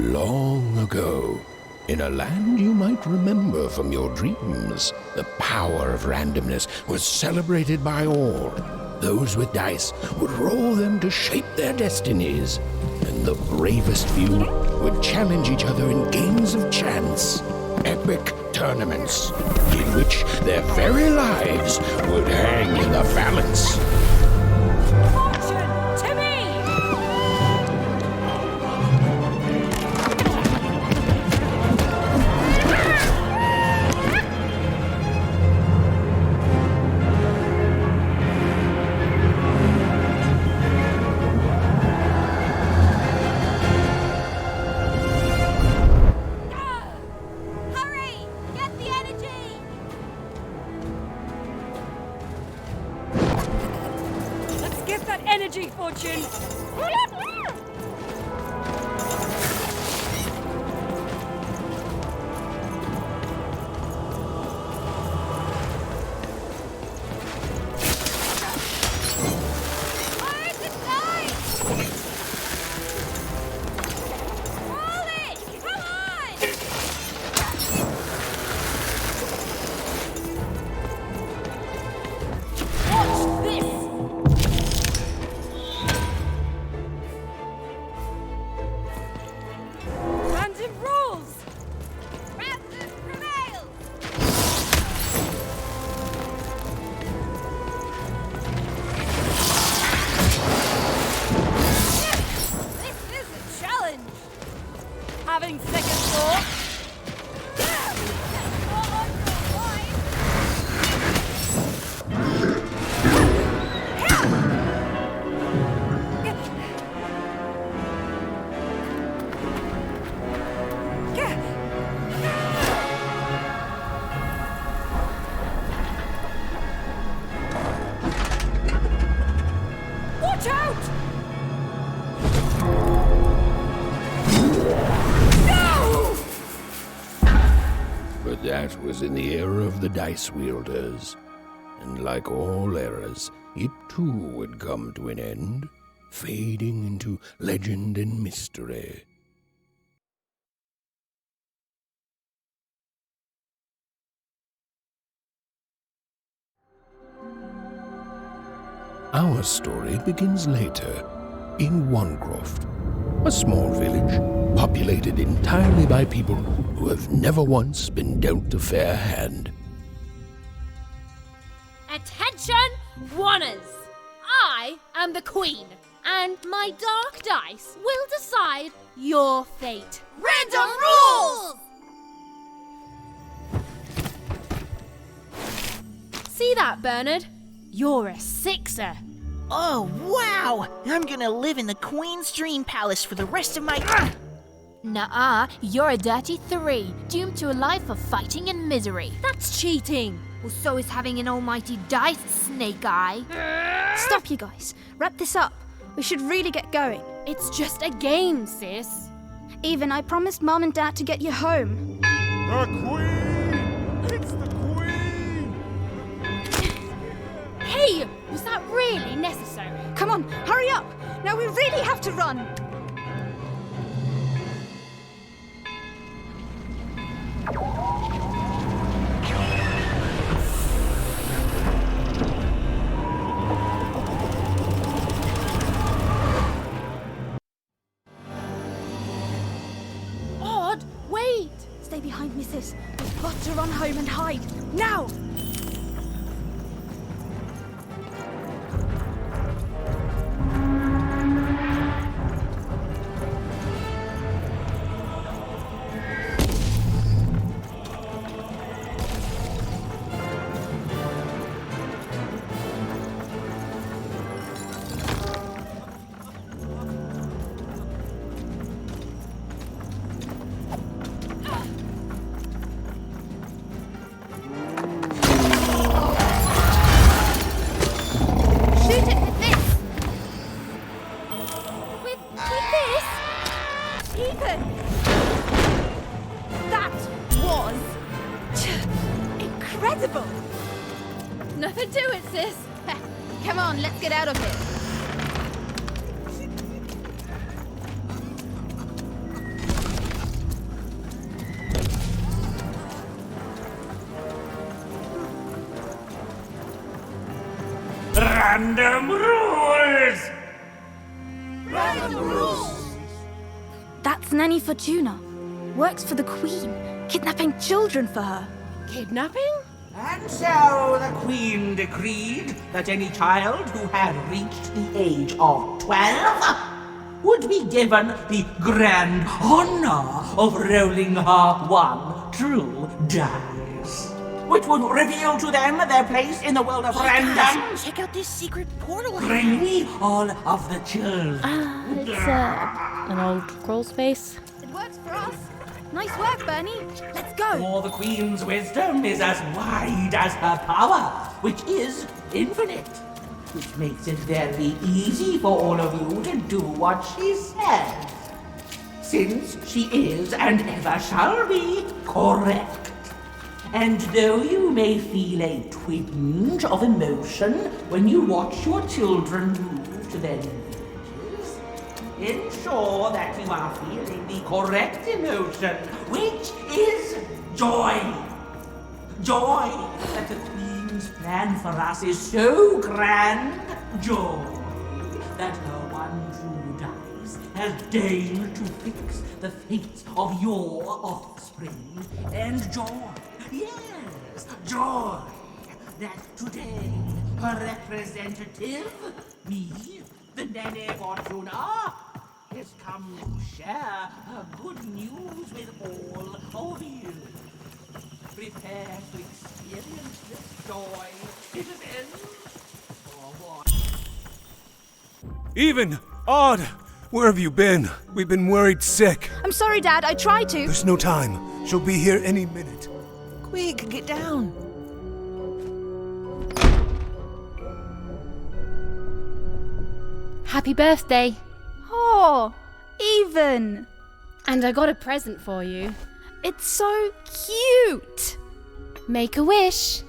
Long ago, in a land you might remember from your dreams, the power of randomness was celebrated by all. Those with dice would roll them to shape their destinies, and the bravest few would challenge each other in games of chance, epic tournaments, in which their very lives would hang in the balance. Energy, Fortune! Having second thought. Watch out! But that was in the era of the dice wielders, and like all eras, it too would come to an end, fading into legend and mystery. Our story begins later, in Wanecroft, a small village populated entirely by people who have never once been dealt a fair hand. Attention, Wanners! I am the Queen, and my dark dice will decide your fate. Random rules! See that, Bernard? You're a sixer. Oh, wow! I'm gonna live in the Queen's Dream Palace for the rest of my... Nuh-uh, you're a dirty 3, doomed to a life of fighting and misery. That's cheating. Well, so is having an almighty dice, Snake Eye. Stop, you guys. Wrap this up. We should really get going. It's just a game, sis. Even I promised Mom and Dad to get you home. The Queen! It's the Queen! Hey, was that really necessary? Come on, hurry up! Now we really have to run! Odd, wait! Stay behind me, sis. We've got to run home and hide. Now! Incredible! Nothing to it, sis. Come on, let's get out of here. Random rules! That's Nanny Fortuna. Works for the Queen, kidnapping children for her. Kidnapping? And so the Queen decreed that any child who had reached the age of 12 would be given the grand honor of rolling her one true dice, which would reveal to them their place in the world of random. Guys, check out this secret portal. Bring me all of the children. It's an old crawl space. It works for us. Nice work, Bernie. Let's go. For the Queen's wisdom is as wide as her power, which is infinite, which makes it very easy for all of you to do what she says, since she is and ever shall be correct. And though you may feel a twinge of emotion when you watch your children move to their new villages, ensure that you are feeling the correct emotion, which is joy. Joy that the Queen's plan for us is so grand. Joy that her one true dice has deigned to fix the fate of your offspring. And joy, yes, joy that today her representative, me, the Nene Fortuna, has come to share her good news with all of you. Prepare to experience this joy. It is end or what? Even! Odd! Where have you been? We've been worried sick. I'm sorry, Dad. I tried to. There's no time. She'll be here any minute. Quick, get down. Happy birthday. Oh, Even. And I got a present for you. It's so cute. Make a wish.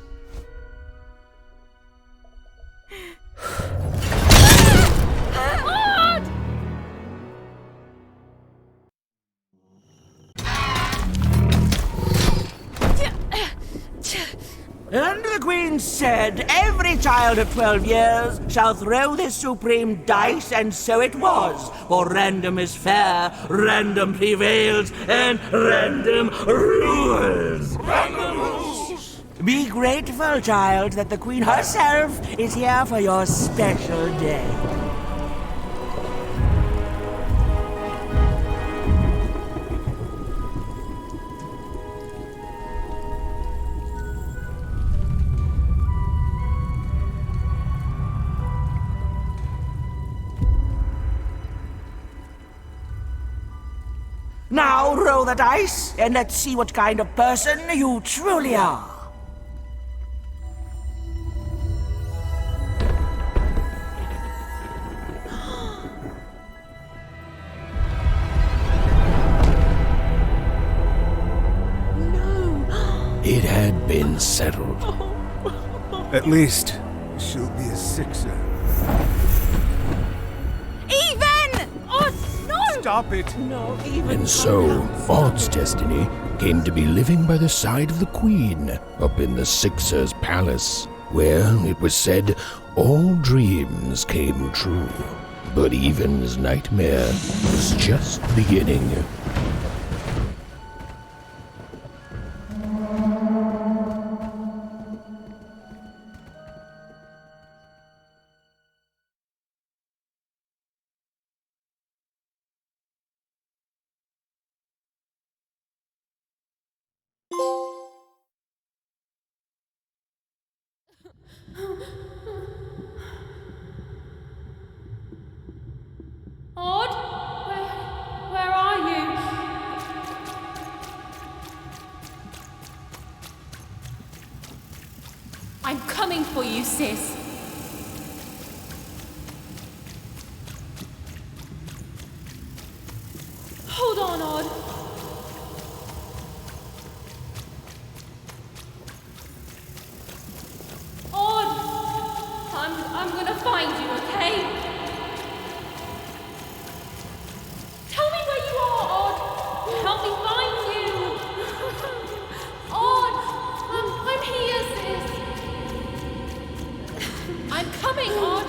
And the Queen said, every child of 12 years shall throw this supreme dice, and so it was. For random is fair, random prevails, and random rules. Random rules! Be grateful, child, that the Queen herself is here for your special day. Now roll the dice, and let's see what kind of person you truly are. It had been settled. At least, she'll be a sixer. Even! Oh, no! Stop it! No, even. And so, Odd's destiny came to be living by the side of the Queen up in the Sixer's palace, where, it was said, all dreams came true. But Even's nightmare was just beginning. Odd? Where are you? I'm coming for you, sis. Hold on, Odd. I'm gonna find you, okay? Tell me where you are, Odd. Help me find you. Odd, I'm here, sis. I'm coming, Odd.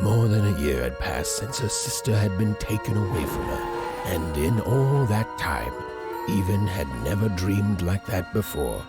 More than a year had passed since her sister had been taken away from her, and in all that time, Even had never dreamed like that before.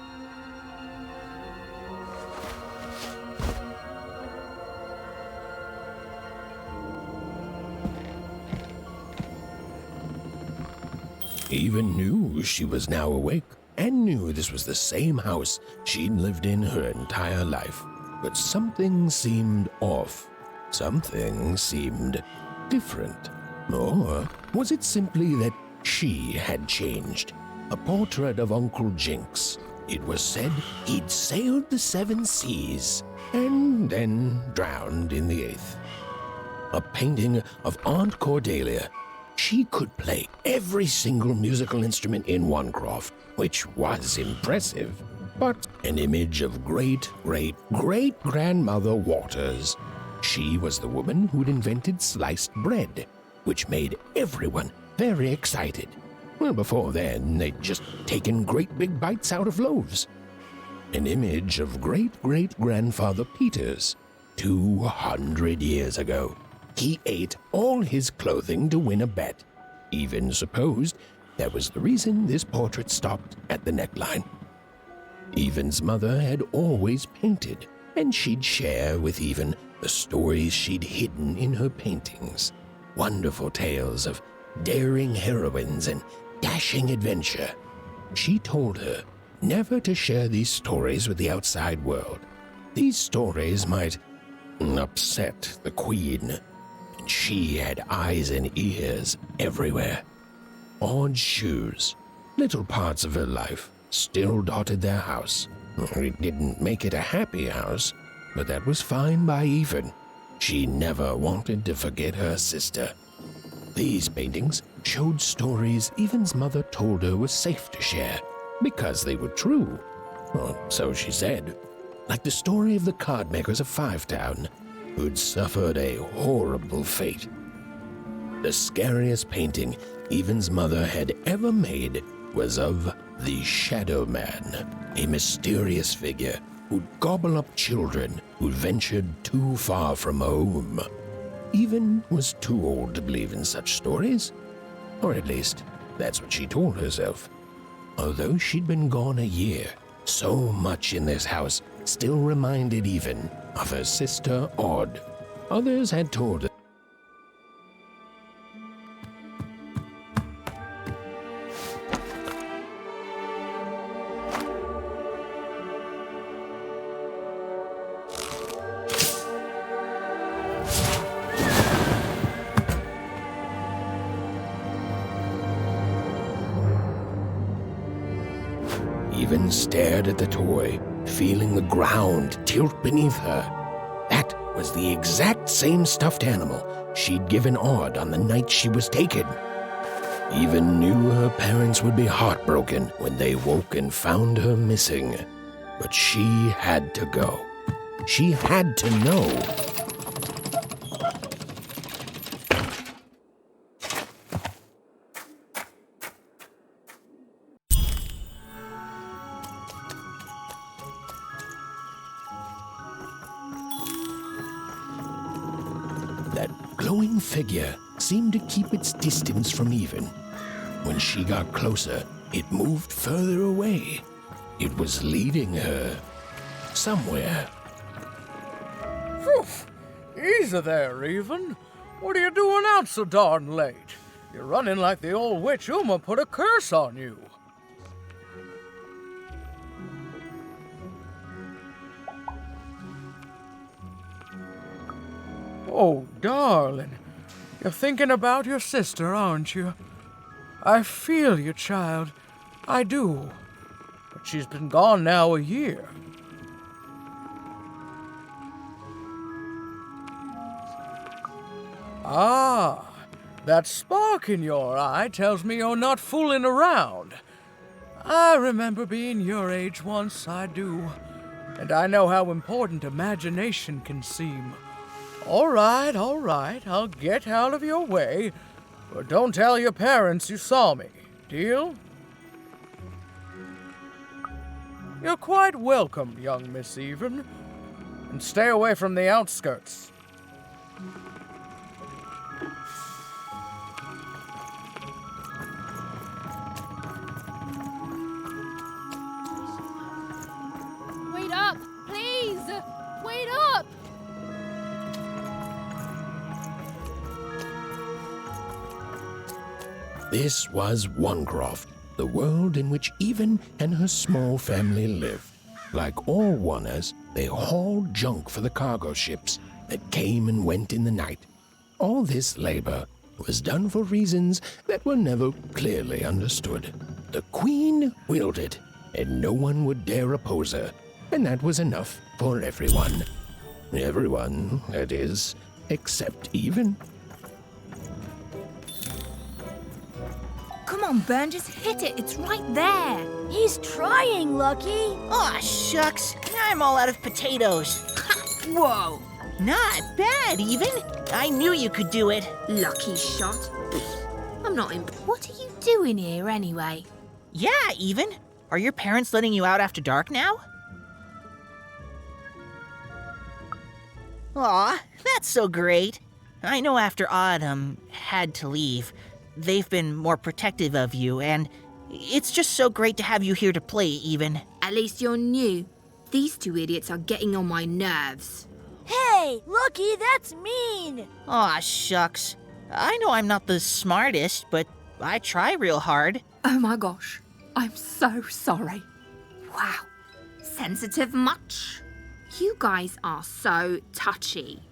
Even knew she was now awake, and knew this was the same house she'd lived in her entire life. But something seemed off. Something seemed different. Or was it simply that she had changed? A portrait of Uncle Jinx. It was said he'd sailed the 7 seas and then drowned in the 8th. A painting of Aunt Cordelia. She could play every single musical instrument in Onecroft, which was impressive. But an image of great-great-great-grandmother Waters. She was the woman who'd invented sliced bread, which made everyone very excited. Well, before then, they'd just taken great big bites out of loaves. An image of great-great-grandfather Peters, 200 years ago. He ate all his clothing to win a bet. Even supposed that was the reason this portrait stopped at the neckline. Even's mother had always painted, and she'd share with Even the stories she'd hidden in her paintings. Wonderful tales of daring heroines and dashing adventure. She told her never to share these stories with the outside world. These stories might upset the Queen. She had eyes and ears everywhere. Odd shoes, little parts of her life, still dotted their house. It didn't make it a happy house, but that was fine by Even. She never wanted to forget her sister. These paintings showed stories Even's mother told her were safe to share, because they were true. Or so she said. Like the story of the card makers of Fivetown, who'd suffered a horrible fate. The scariest painting Even's mother had ever made was of the Shadow Man, a mysterious figure who'd gobble up children who'd ventured too far from home. Even was too old to believe in such stories, or at least that's what she told herself. Although she'd been gone a year, so much in this house still reminded Even of her sister Odd. Others had told her Even stared at the toy, feeling the ground tilt beneath her. That was the exact same stuffed animal she'd given Odd on the night she was taken. Even knew her parents would be heartbroken when they woke and found her missing. But she had to go. She had to know. Glowing figure seemed to keep its distance from Even. When she got closer, it moved further away. It was leading her somewhere. Phew! Easy there, Even. What are you doing out so darn late? You're running like the old witch Uma put a curse on you. Oh, darling, you're thinking about your sister, aren't you? I feel you, child. I do. But she's been gone now a year. Ah, that spark in your eye tells me you're not fooling around. I remember being your age once, I do. And I know how important imagination can seem. All right, I'll get out of your way. But don't tell your parents you saw me. Deal? You're quite welcome, young Miss Even. And stay away from the outskirts. Wait up, please! Wait up! This was Onecroft, the world in which Even and her small family lived. Like all Oners, they hauled junk for the cargo ships that came and went in the night. All this labor was done for reasons that were never clearly understood. The Queen willed it, and no one would dare oppose her, and that was enough for everyone. Everyone, that is, except Even. Come on, Ben, just hit it. It's right there. He's trying, Lucky. Aw, shucks. Now I'm all out of potatoes. Whoa. Not bad, Even. I knew you could do it. Lucky shot. I'm not imp. What are you doing here anyway? Yeah, Even. Are your parents letting you out after dark now? Aw, that's so great. I know after Autumn had to leave, they've been more protective of you, and it's just so great to have you here to play, Even. At least you're new. These two idiots are getting on my nerves. Hey, Lucky, that's mean. Aw, shucks. I know I'm not the smartest, but I try real hard. Oh my gosh. I'm so sorry. Wow. Sensitive much? You guys are so touchy.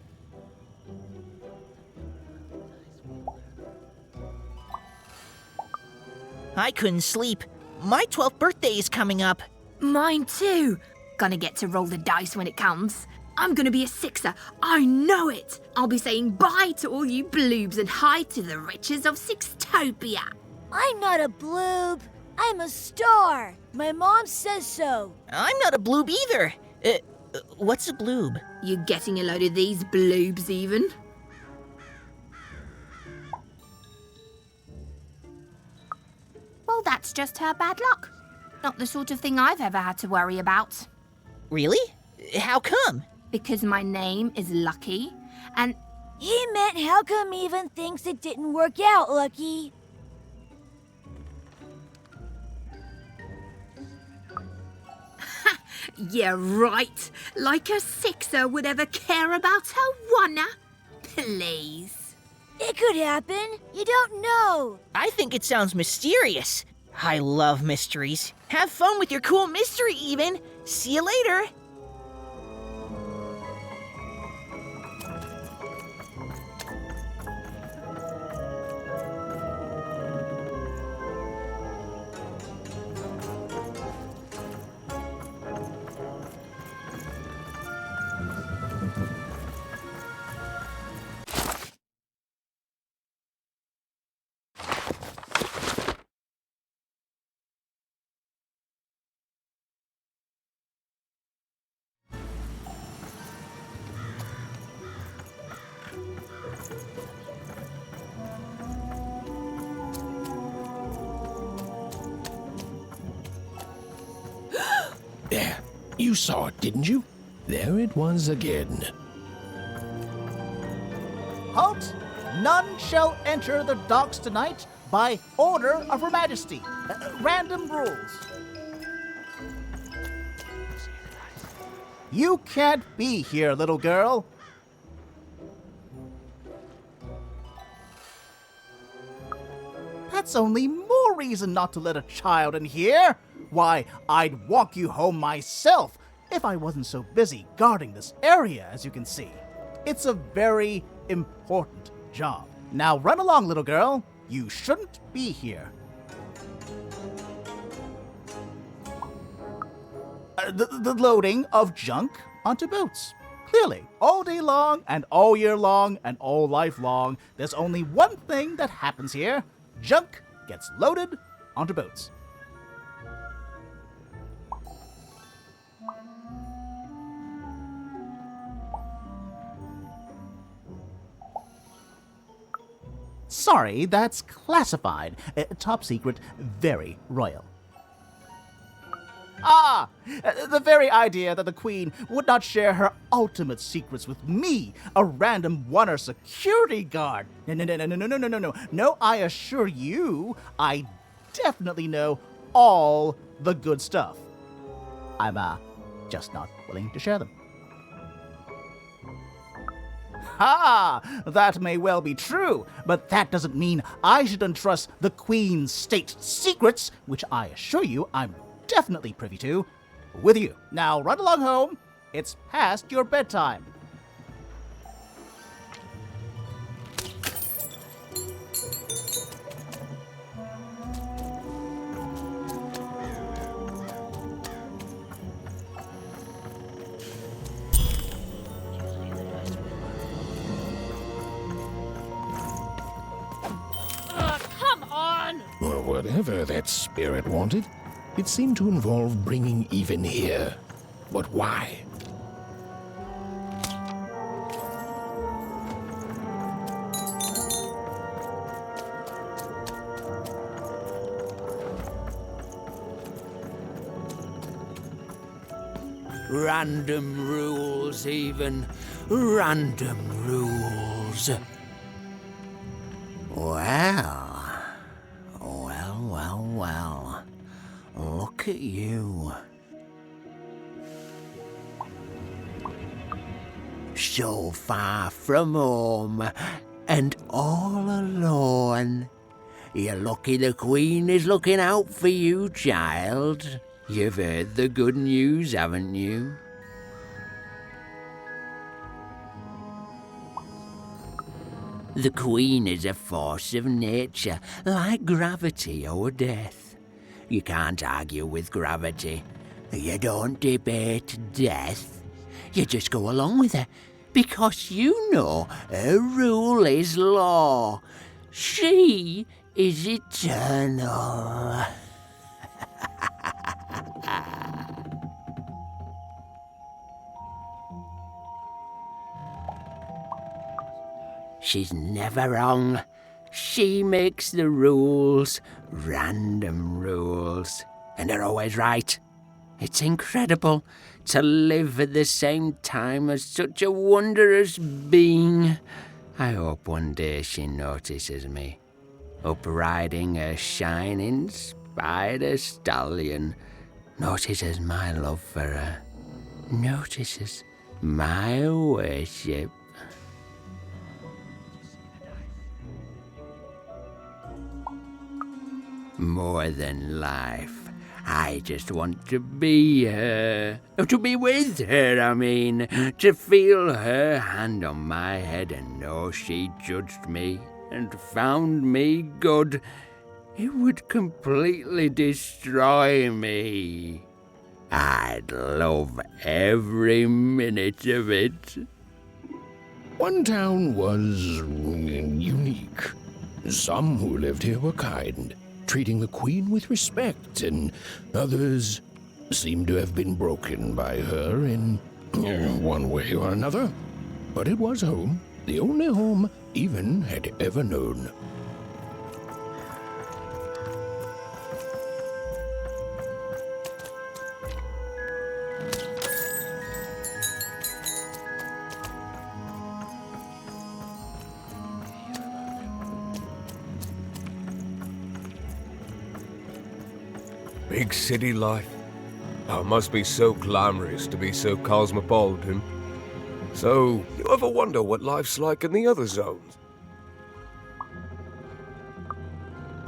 I couldn't sleep. My 12th birthday is coming up. Mine too. Gonna get to roll the dice when it comes. I'm gonna be a sixer. I know it. I'll be saying bye to all you bloobs and hi to the riches of Sixtopia. I'm not a bloob. I'm a star. My mom says so. I'm not a bloob either. What's a bloob? You getting a load of these bloobs even? Well, that's just her bad luck. Not the sort of thing I've ever had to worry about. Really? How come? Because my name is Lucky, and... He meant how come Even thinks it didn't work out, Lucky? Yeah, right. Like a sixer would ever care about her oner. Please. It could happen. You don't know. I think it sounds mysterious. I love mysteries. Have fun with your cool mystery, Even. See you later. There, you saw it, didn't you? There it was again. Halt! None shall enter the docks tonight by order of Her Majesty. Random rules. You can't be here, little girl. That's only more reason not to let a child in here. Why, I'd walk you home myself if I wasn't so busy guarding this area, as you can see. It's a very important job. Now run along, little girl. You shouldn't be here. The loading of junk onto boats. Clearly, all day long and all year long and all life long, there's only one thing that happens here. Junk gets loaded onto boats. Sorry, that's classified. Top secret, very royal. The very idea that the Queen would not share her ultimate secrets with me, a random oner security guard. No. No, I assure you, I definitely know all the good stuff. I'm, just not willing to share them. That may well be true, but that doesn't mean I should entrust the Queen's state secrets, which I assure you I'm definitely privy to, with you. Now run along home. It's past your bedtime. Come on! Well, whatever that spirit wanted, it seemed to involve bringing even here. But why? Random rules, even. Random rules. Well. Look at you. So far from home, and all alone. You're lucky the Queen is looking out for you, child. You've heard the good news, haven't you? The Queen is a force of nature, like gravity or death. You can't argue with gravity. You don't debate death. You just go along with her, because you know her rule is law. She is eternal. She's never wrong. She makes the rules, random rules, and they're always right. It's incredible to live at the same time as such a wondrous being. I hope one day she notices me, up riding a shining spider stallion, notices my love for her, notices my worship. More than life, I just want to be her. To be with her, I mean. To feel her hand on my head and know she judged me and found me good. It would completely destroy me. I'd love every minute of it. One town was unique. Some who lived here were kind, treating the Queen with respect, and others seemed to have been broken by her in one way or another. But it was home, the only home Even had ever known. Big city life. Oh, it must be so glamorous to be so cosmopolitan. So, you ever wonder what life's like in the other zones?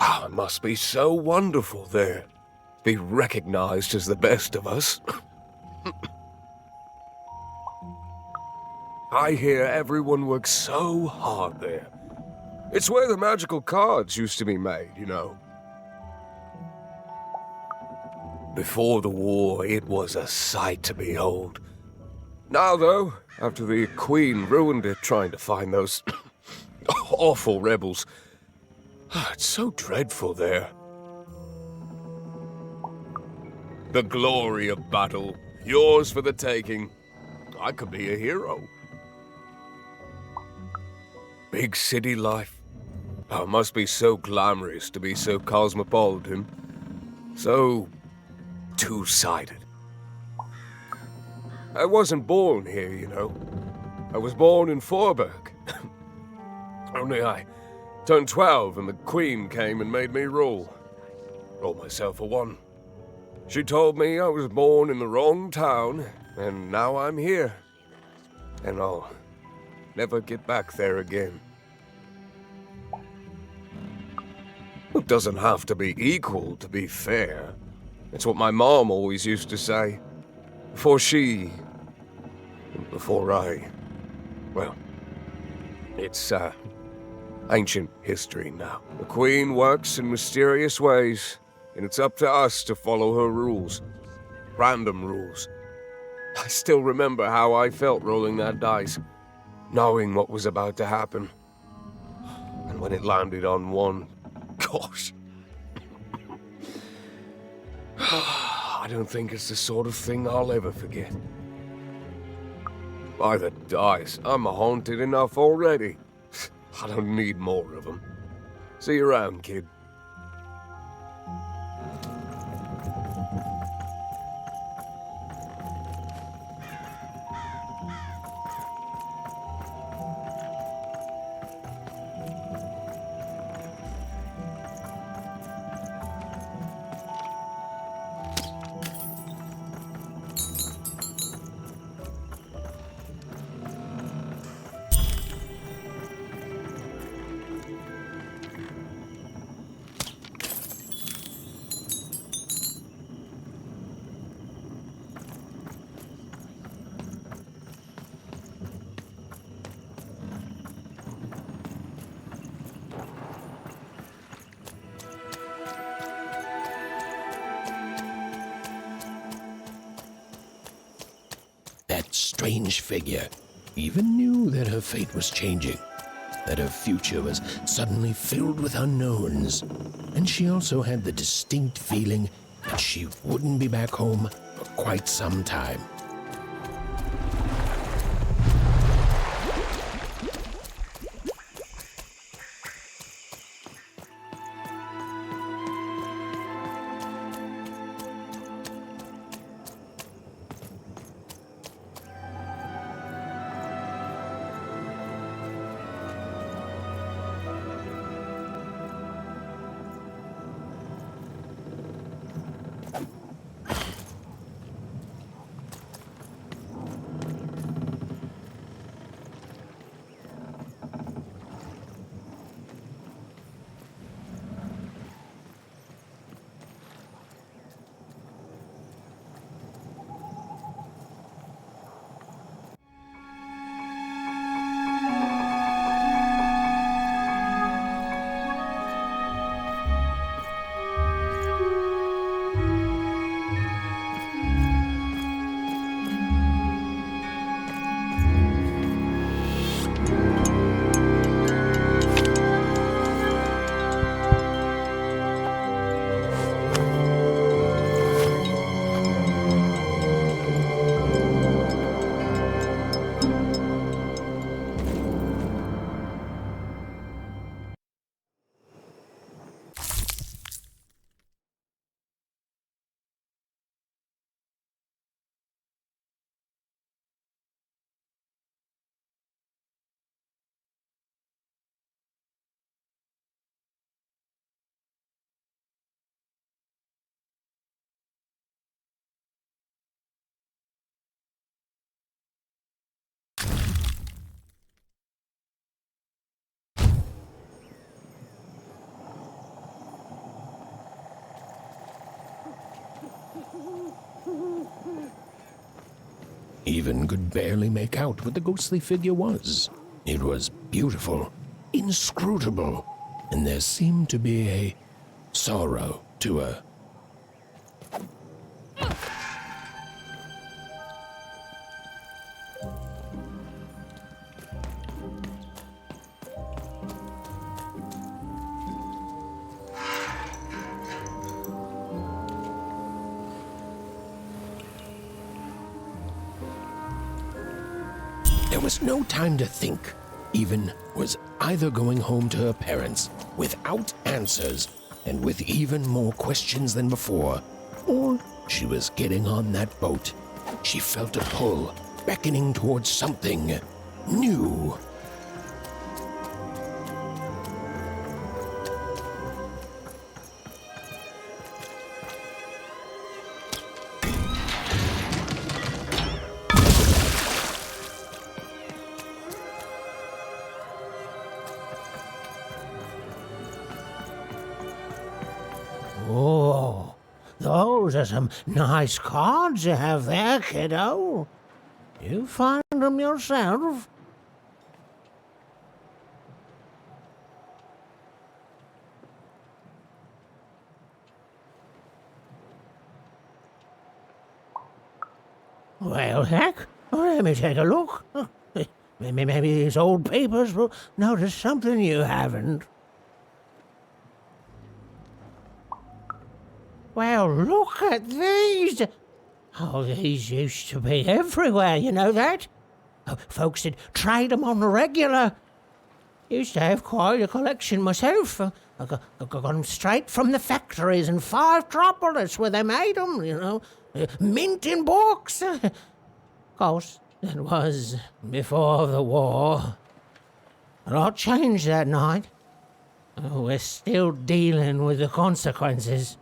Oh, it must be so wonderful there. Be recognized as the best of us. I hear everyone works so hard there. It's where the magical cards used to be made, you know. Before the war, it was a sight to behold. Now, though, after the Queen ruined it trying to find those awful rebels, it's so dreadful there. The glory of battle, yours for the taking. I could be a hero. Big city life. Oh, it must be so glamorous to be so cosmopolitan. So two-sided. I wasn't born here, you know. I was born in Forberg. Only I turned 12 and the Queen came and made me rule. Rolled myself a one. She told me I was born in the wrong town, and now I'm here. And I'll never get back there again. It doesn't have to be equal to be fair. It's what my mom always used to say. Before I... Well, it's, ancient history now. The Queen works in mysterious ways, and it's up to us to follow her rules. Random rules. I still remember how I felt rolling that dice, knowing what was about to happen. And when it landed on one, gosh. I don't think it's the sort of thing I'll ever forget. By the dice, I'm haunted enough already. I don't need more of them. See you around, kid. That strange figure even knew that her fate was changing, that her future was suddenly filled with unknowns, and she also had the distinct feeling that she wouldn't be back home for quite some time. Even could barely make out what the ghostly figure was. It was beautiful, inscrutable, and there seemed to be a sorrow to her. There was no time to think. Even was either going home to her parents without answers and with even more questions than before, or She was getting on that boat. She felt a pull, beckoning towards something new. Oh, those are some nice cards you have there, kiddo. You find them yourself? Well, heck, let me take a look. Maybe these old papers will notice something you haven't. Well, look at these. Oh, these used to be everywhere, you know that? Oh, folks would trade them on the regular. Used to have quite a collection myself. I got them straight from the factories in 5 Tropolis where they made them, you know. Mint in books. Of course, that was before the war. A lot changed that night. Oh, we're still dealing with the consequences.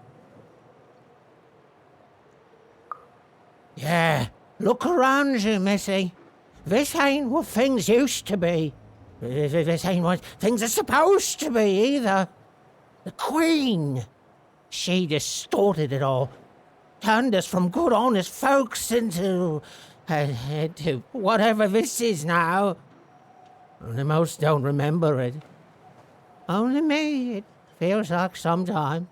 Yeah, look around you, Missy. This ain't what things used to be. This ain't what things are supposed to be, either. The Queen, she distorted it all. Turned us from good, honest folks into whatever this is now. Only most don't remember it. Only me, it feels like sometime.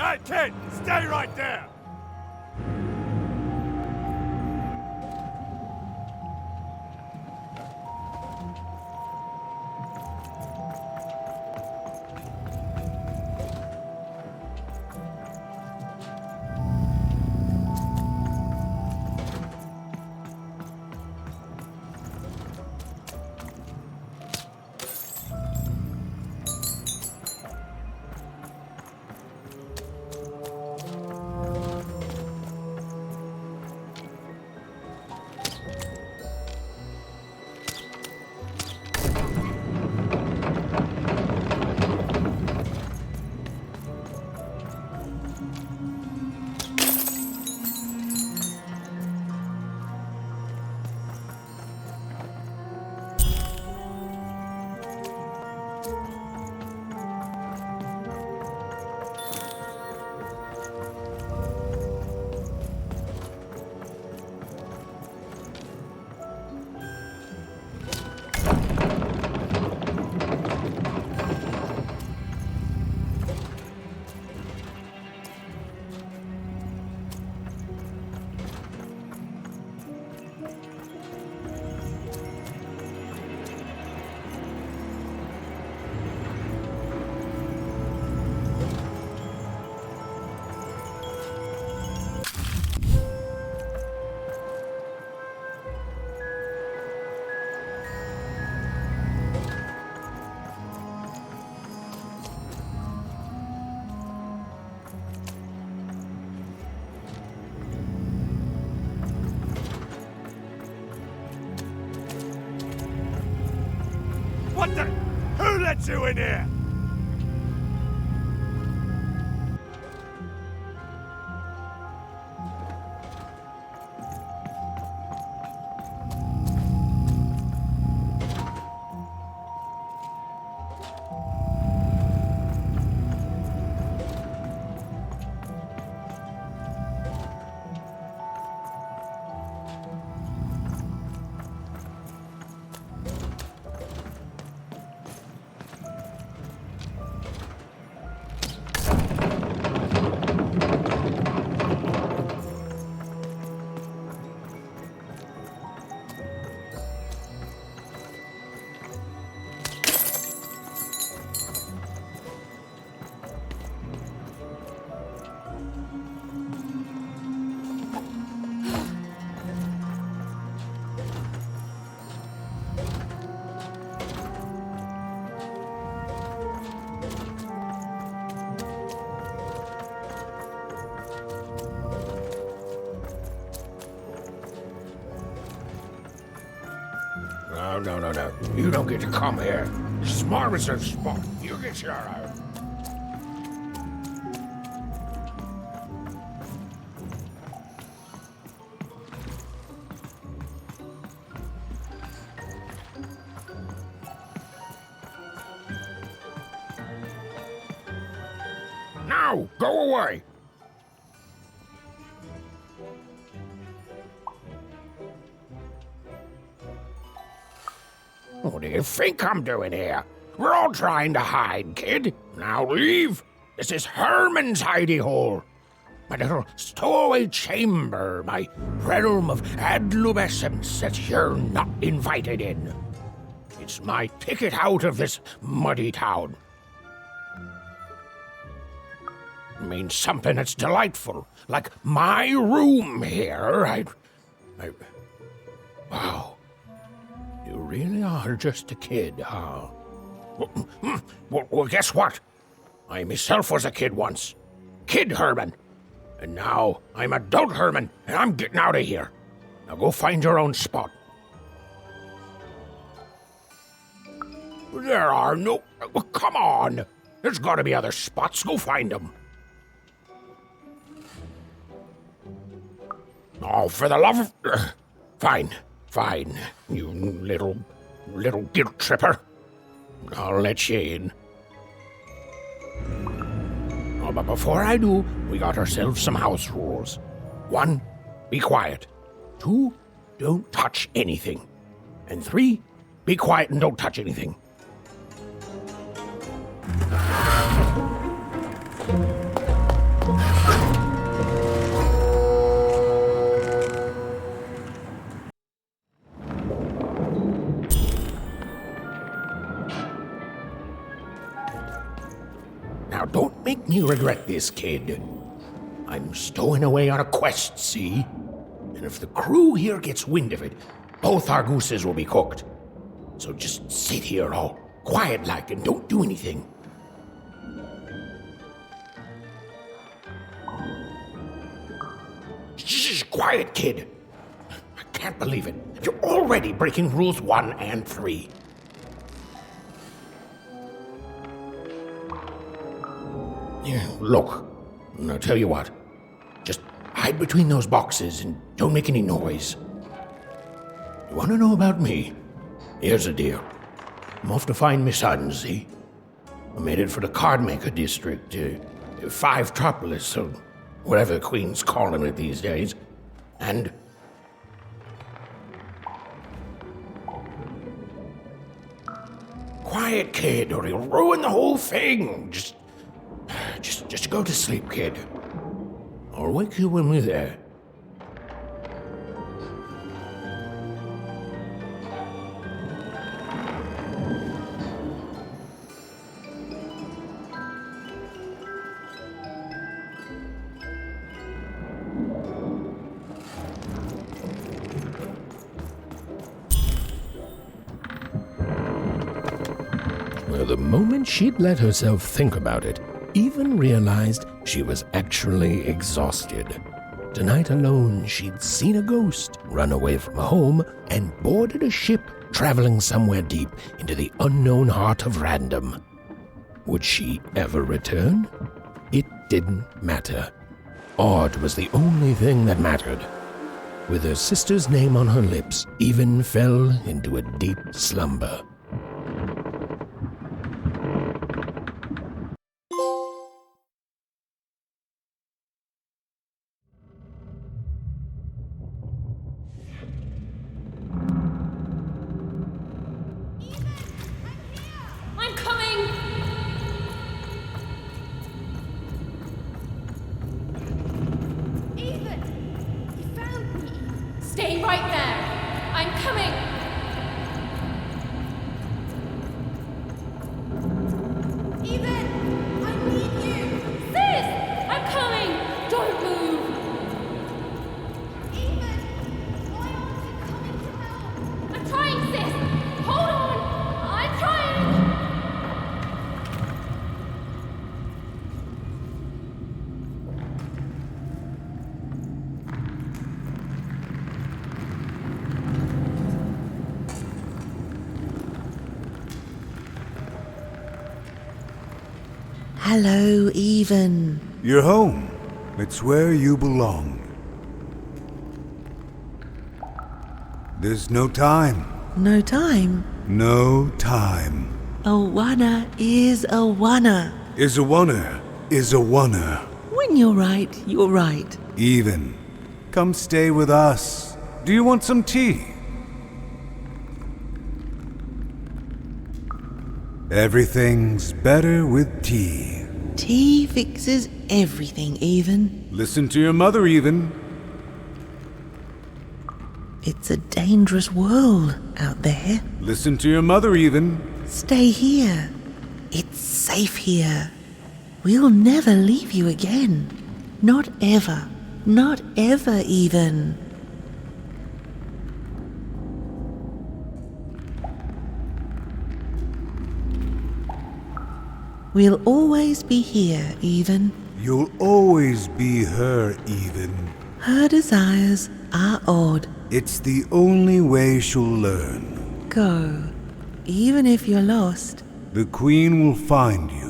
Hey, kid, stay right there! What the? Who let you in here? No. You don't get to come here. This is my reserved spot. You get your Now, go away. What do you think I'm doing here? We're all trying to hide, kid. Now leave. This is Herman's hidey hole. My little stowaway chamber, my realm of adolescence that you're not invited in. It's my ticket out of this muddy town. It means something that's delightful, like my room here. Wow. You really are just a kid, huh? Well, guess what? I myself was a kid once. Kid Herman. And now I'm adult Herman, and I'm getting out of here. Now go find your own spot. There are no... Well, come on. There's got to be other spots. Go find them. Oh, for the love of... Fine. You little guilt tripper. I'll let you in. Oh, but before I do, we got ourselves some house rules. 1, be quiet. 2, don't touch anything. And 3, be quiet and don't touch anything. Now, don't make me regret this, kid. I'm stowing away on a quest, see? And if the crew here gets wind of it, both our gooses will be cooked. So just sit here all quiet-like and don't do anything. Shh, quiet, kid. I can't believe it. You're already breaking rules 1 and 3. Yeah, look, I'll tell you what. Just hide between those boxes and don't make any noise. You want to know about me? Here's the deal. I'm off to find my son, see? I'm headed for the Cardmaker District, 5-tropolis, or whatever the Queen's calling it these days. And... Quiet, kid, or you'll ruin the whole thing. Just go to sleep, kid. I'll wake you when we're there. Well, the moment she'd let herself think about it, even realized she was actually exhausted. Tonight alone, she'd seen a ghost, run away from home, and boarded a ship traveling somewhere deep into the unknown heart of random. Would she ever return? It didn't matter. Odd was the only thing that mattered. With her sister's name on her lips, Even fell into a deep slumber. Stay right there! I'm coming! Even! I need you! Sis! I'm coming! Don't move! Even! Why aren't you coming to help? I'm trying, sis! Hold on! I'm trying! Hello, Even. You're home. It's where you belong. There's no time. No time? No time. A wanna is a wanna. Is a wanna, is a wanna. When you're right, you're right. Even. Come stay with us. Do you want some tea? Everything's better with tea. Tea fixes everything, Even. Listen to your mother, Even. It's a dangerous world out there. Listen to your mother, Even. Stay here. It's safe here. We'll never leave you again. Not ever. Not ever, Even. We'll always be here, Even. You'll always be her, Even. Her desires are odd. It's the only way she'll learn. Go. Even if you're lost. The Queen will find you.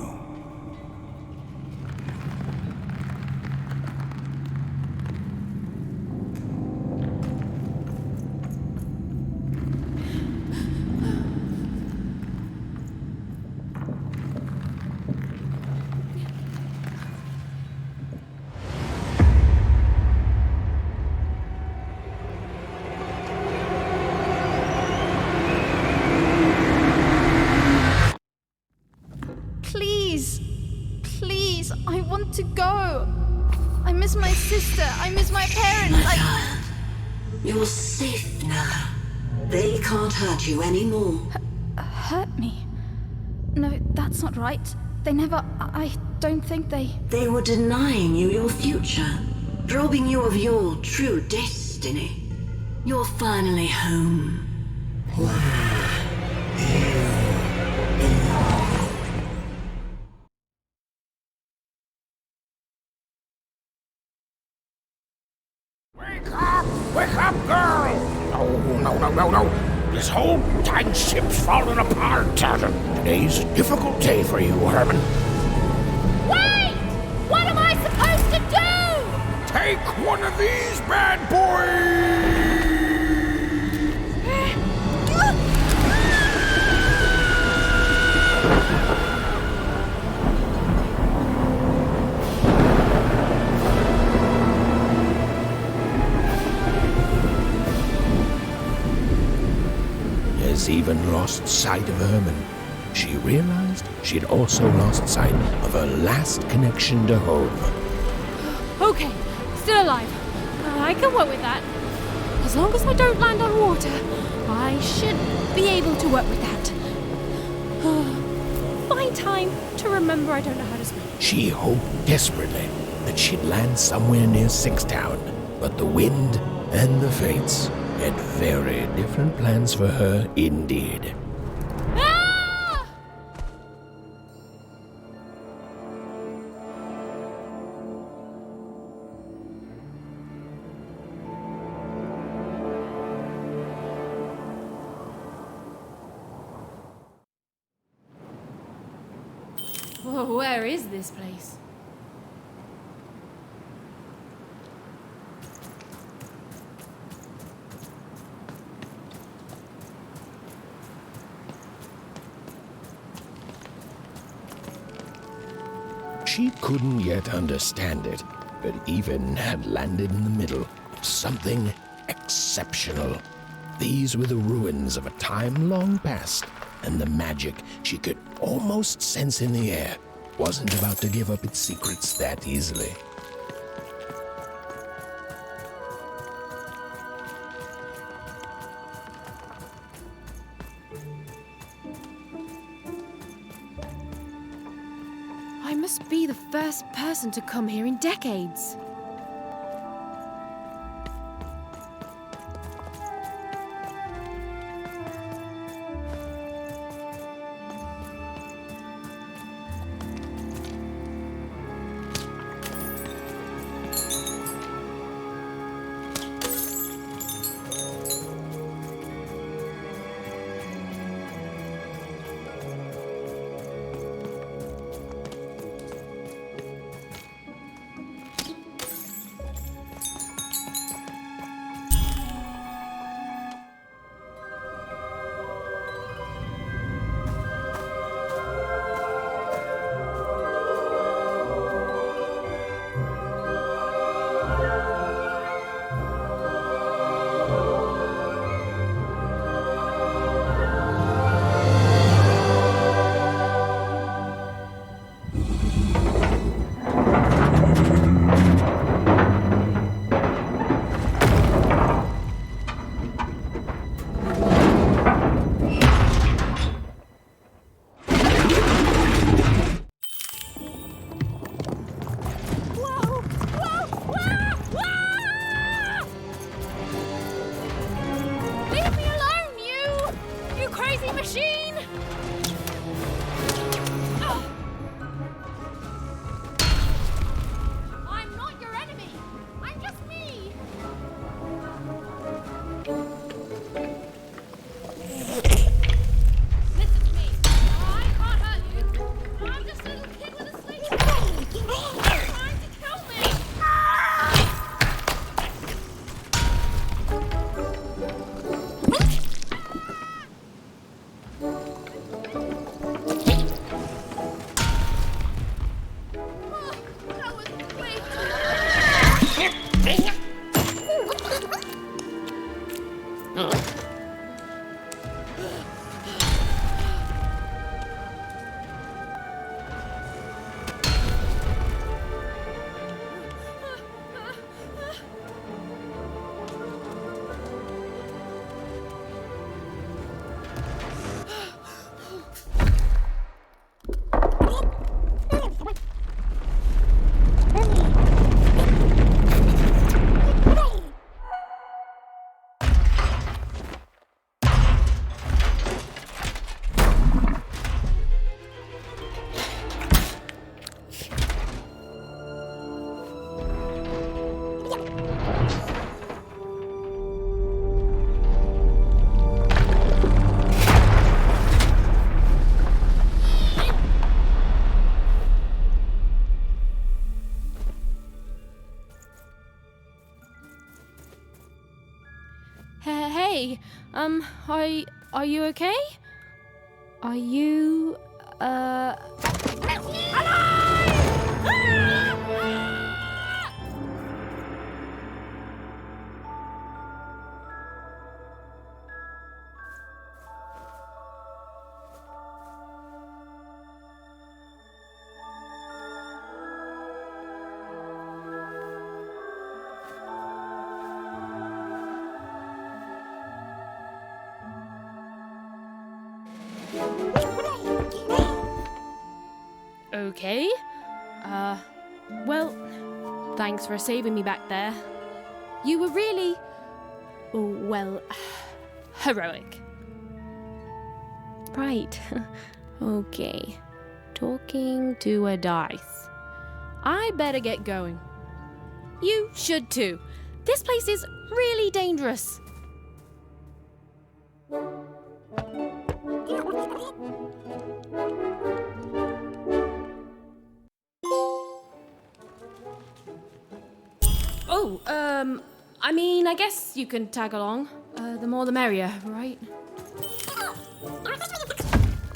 Please, I want to go. I miss my sister. I miss my parents. You're safe now. They can't hurt you anymore. Hurt me? No, that's not right. They never... I don't think they... They were denying you your future, robbing you of your true destiny. You're finally home. Wake up, girl! No. This whole time ship's falling apart. Today's a difficult day for you, Herman. Wait! What am I supposed to do? Take one of these bad boys! Has even lost sight of Herman. She realized she'd also lost sight of her last connection to home. Okay, still alive. I can work with that. As long as I don't land on water, I should be able to work with that. Find time to remember I don't know how to swim. She hoped desperately that she'd land somewhere near Sixtown, but the wind and the fates had very different plans for her indeed. Ah! Whoa, where is this place? She couldn't yet understand it, but even had landed in the middle of something exceptional. These were the ruins of a time long past, and the magic she could almost sense in the air wasn't about to give up its secrets that easily. I must be the first person to come here in decades. Hey, are you okay? Are you, Okay. Well, thanks for saving me back there. You were really, well, heroic. Right. Okay. Talking to a dice. I better get going. You should too. This place is really dangerous. Oh, I mean, I guess you can tag along. The more the merrier, right?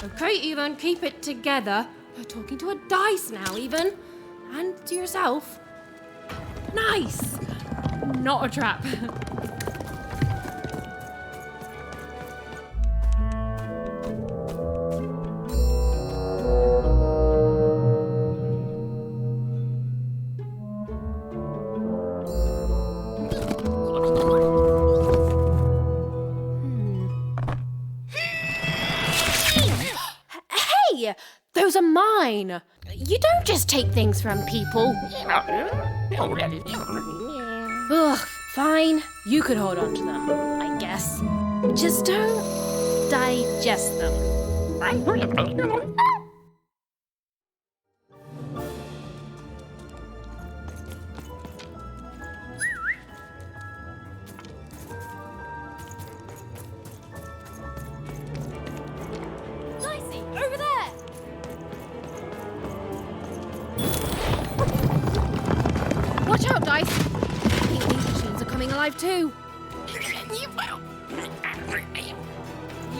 Okay, Ethan, keep it together. You're talking to a dice now, Ethan. And to yourself. Nice! Not a trap. Those are mine. You don't just take things from people. Ugh, fine. You could hold on to them, I guess. Just don't digest them. Over there! Watch out, Dice! I think these machines are coming alive too.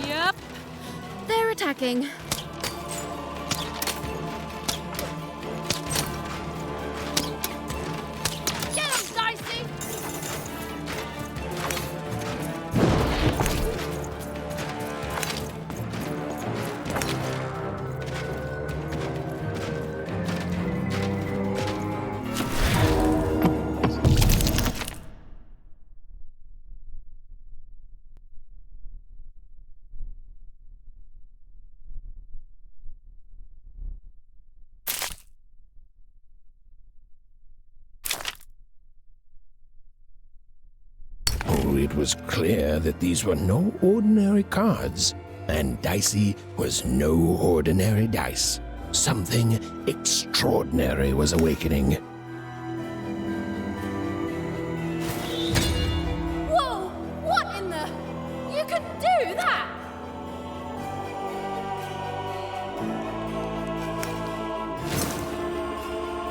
Yep. They're attacking. Get 'em, Dicey! It was clear that these were no ordinary cards, and Dicey was no ordinary dice. Something extraordinary was awakening. Whoa! What in the... You could do that!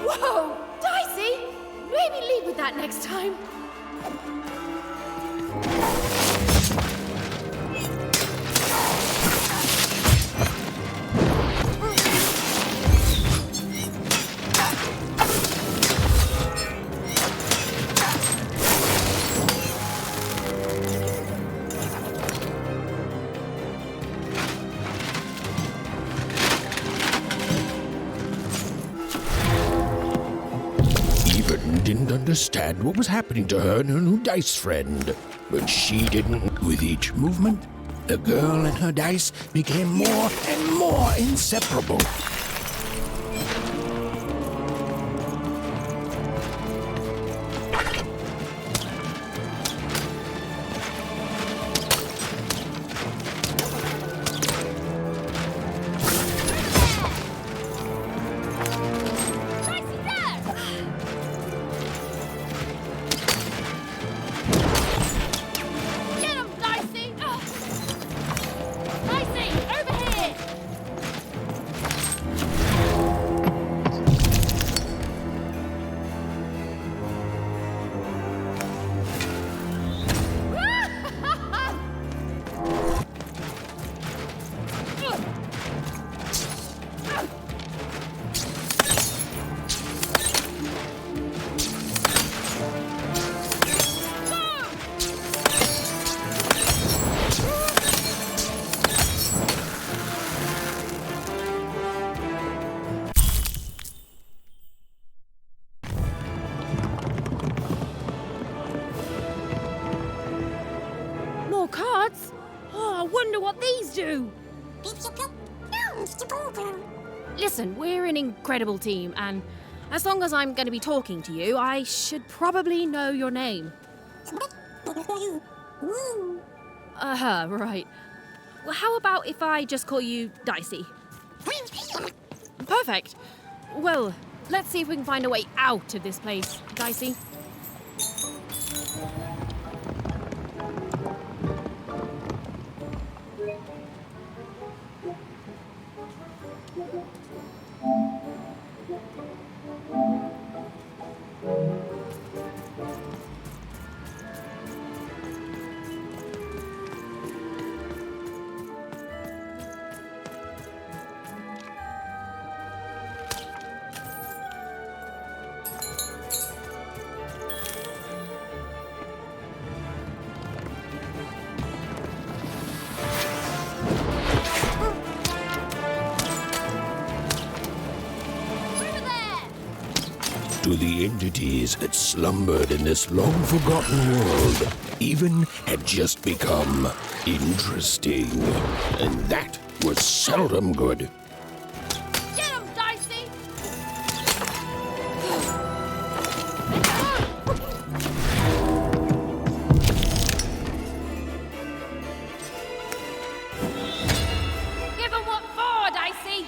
Whoa! Dicey! Maybe lead with that next time. Didn't understand what was happening to her and her new dice friend. But she didn't. With each movement, the girl and her dice became more and more inseparable. what these do. Listen, we're an incredible team, and as long as I'm going to be talking to you, I should probably know your name. Right. Well, how about if I just call you Dicey? Perfect. Well, let's see if we can find a way out of this place, Dicey. To the entities that slumbered in this long-forgotten world, even had just become interesting. And that was seldom good. Get him, Dicey! Give him what for, Dicey!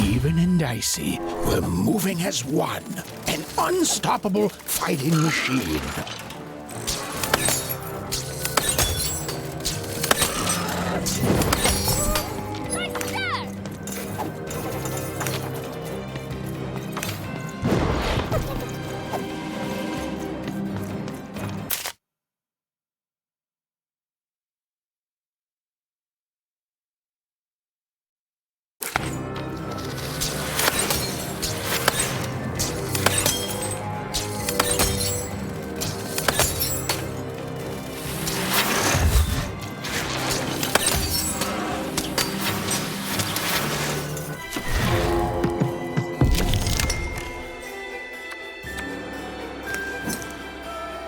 Even and Dicey were moving as one, an unstoppable fighting machine.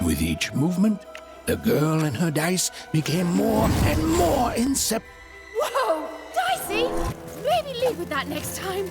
With each movement, the girl and her dice became more and more inseparable. Whoa! Dicey! Maybe leave with that next time.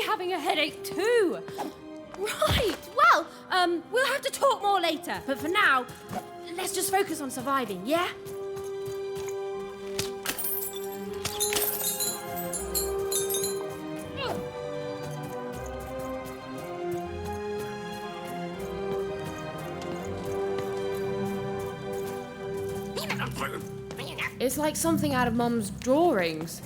Having a headache too. Right, well, we'll have to talk more later, but for now, let's just focus on surviving, yeah? It's like something out of Mum's drawings.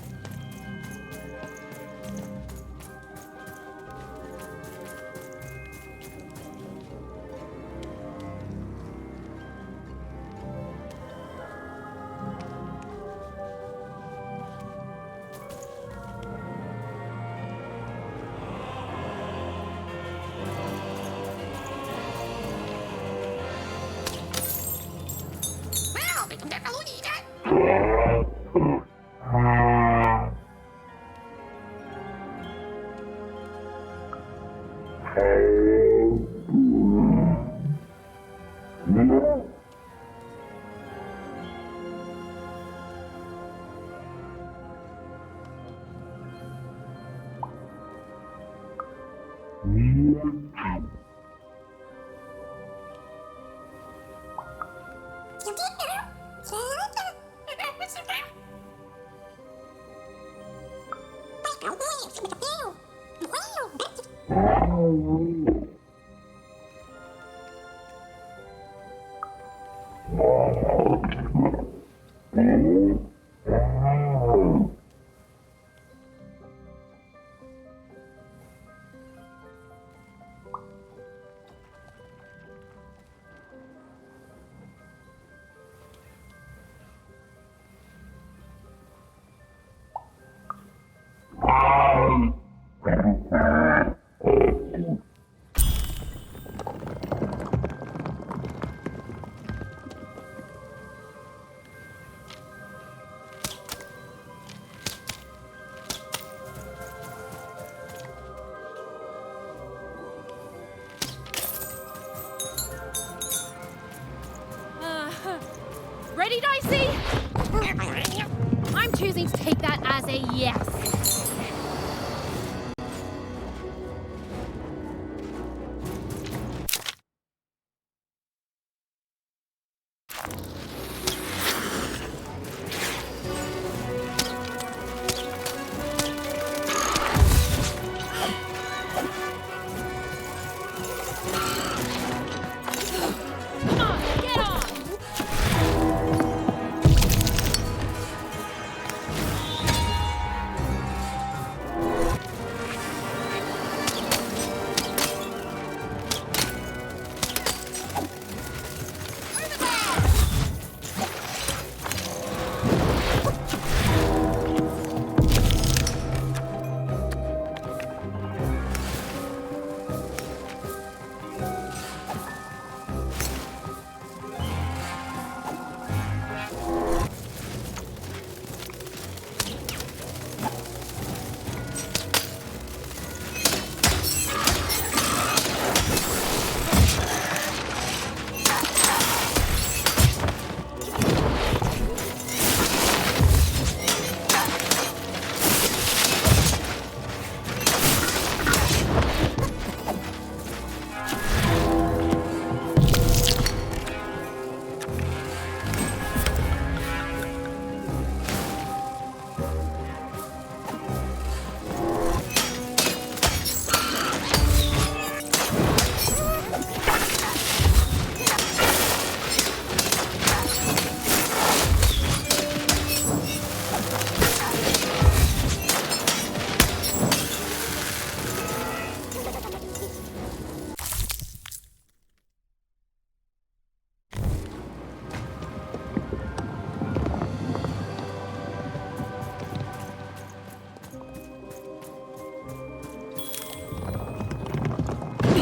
Ready, Dicey? I'm choosing to take that as a yes.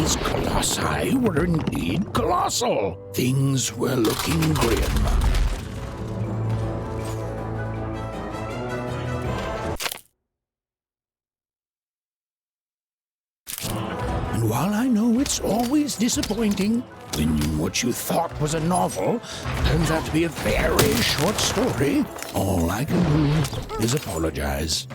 These colossi were indeed colossal. Things were looking grim. And while I know it's always disappointing when what you thought was a novel turns out to be a very short story, all I can do is apologize.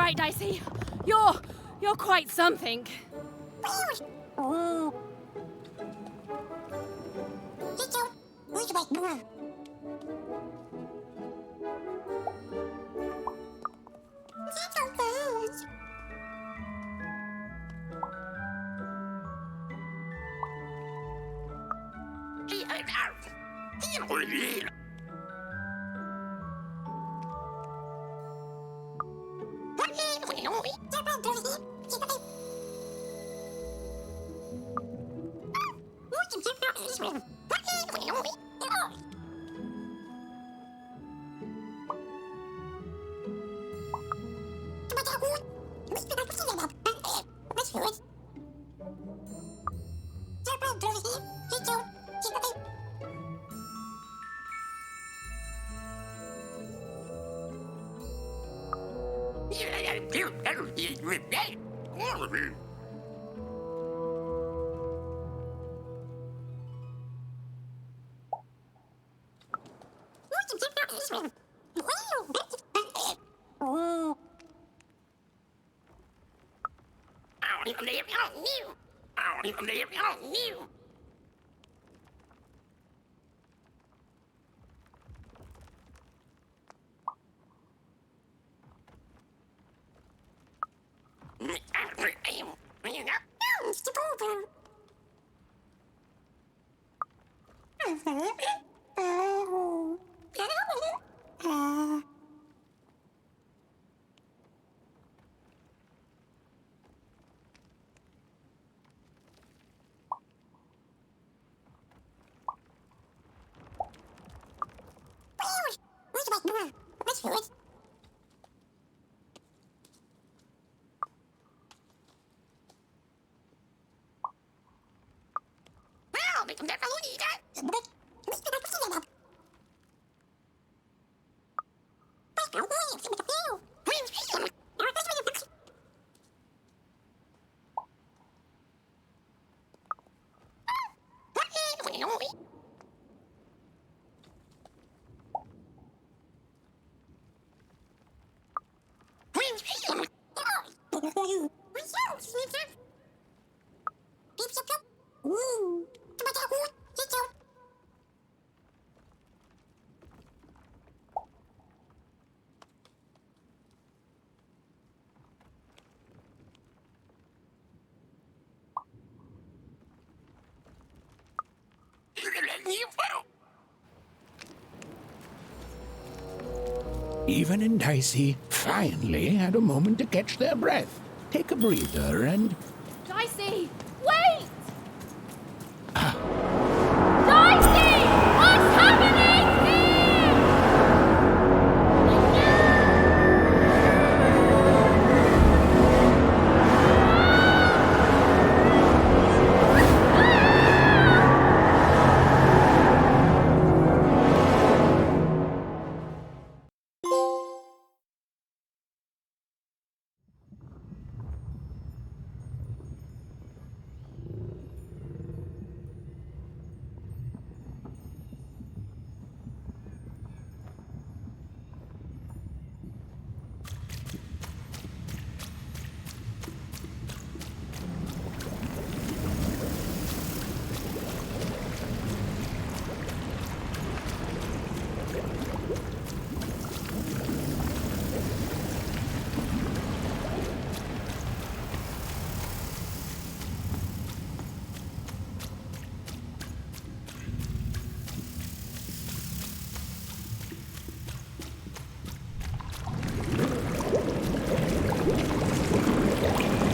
right, Dicey. You're quite something. Even and Dicey finally had a moment to catch their breath, take a breather, and... Dicey, wait! Dicey! What's happening here?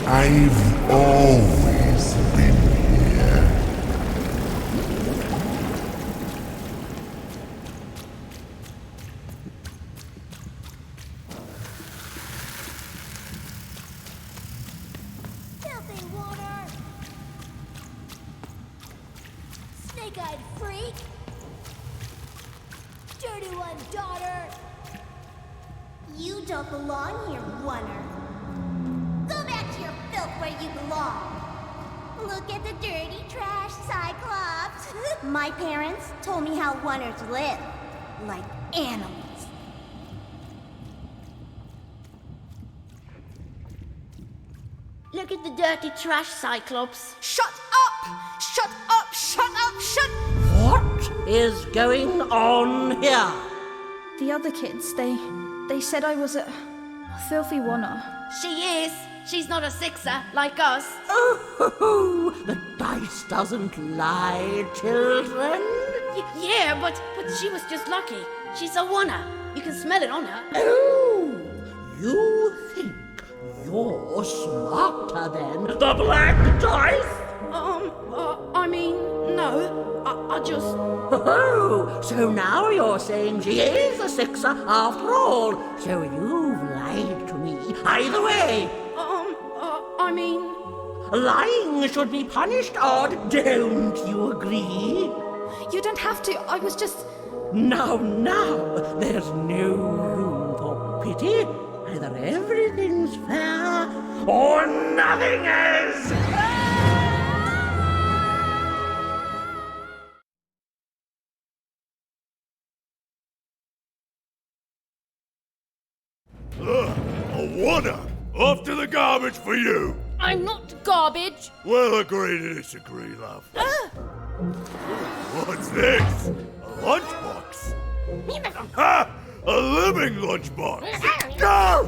I've always been here. Filthy water! Snake-eyed freak! Dirty one, daughter! You don't belong here, Oner. Go back to your filth where you belong. Look at the dirty trash, Cyclops. My parents told me how Oners live, like animals. Look at the dirty trash, Cyclops. Shut up! Shut up! Shut up! Shut... What is going on here? The other kids, they said I was a filthy oner. She is. She's not a sixer, like us. Oh, the dice doesn't lie, children. Yeah, but she was just lucky. She's a oner. You can smell it on her. Oh, you think you're smarter than the black dice? I mean, no. I just... Oh, so now you're saying she is a sixer after all. So you've lied to me. Either way. I mean... Lying should be punished, Odd. Don't you agree? You don't have to. I was just... Now, there's no room for pity. Either everything's fair or nothing is. A oner! Off to the garbage for you! I'm not garbage. We'll agree to disagree, love. What's this? A lunchbox? Ha! A living lunchbox! Go!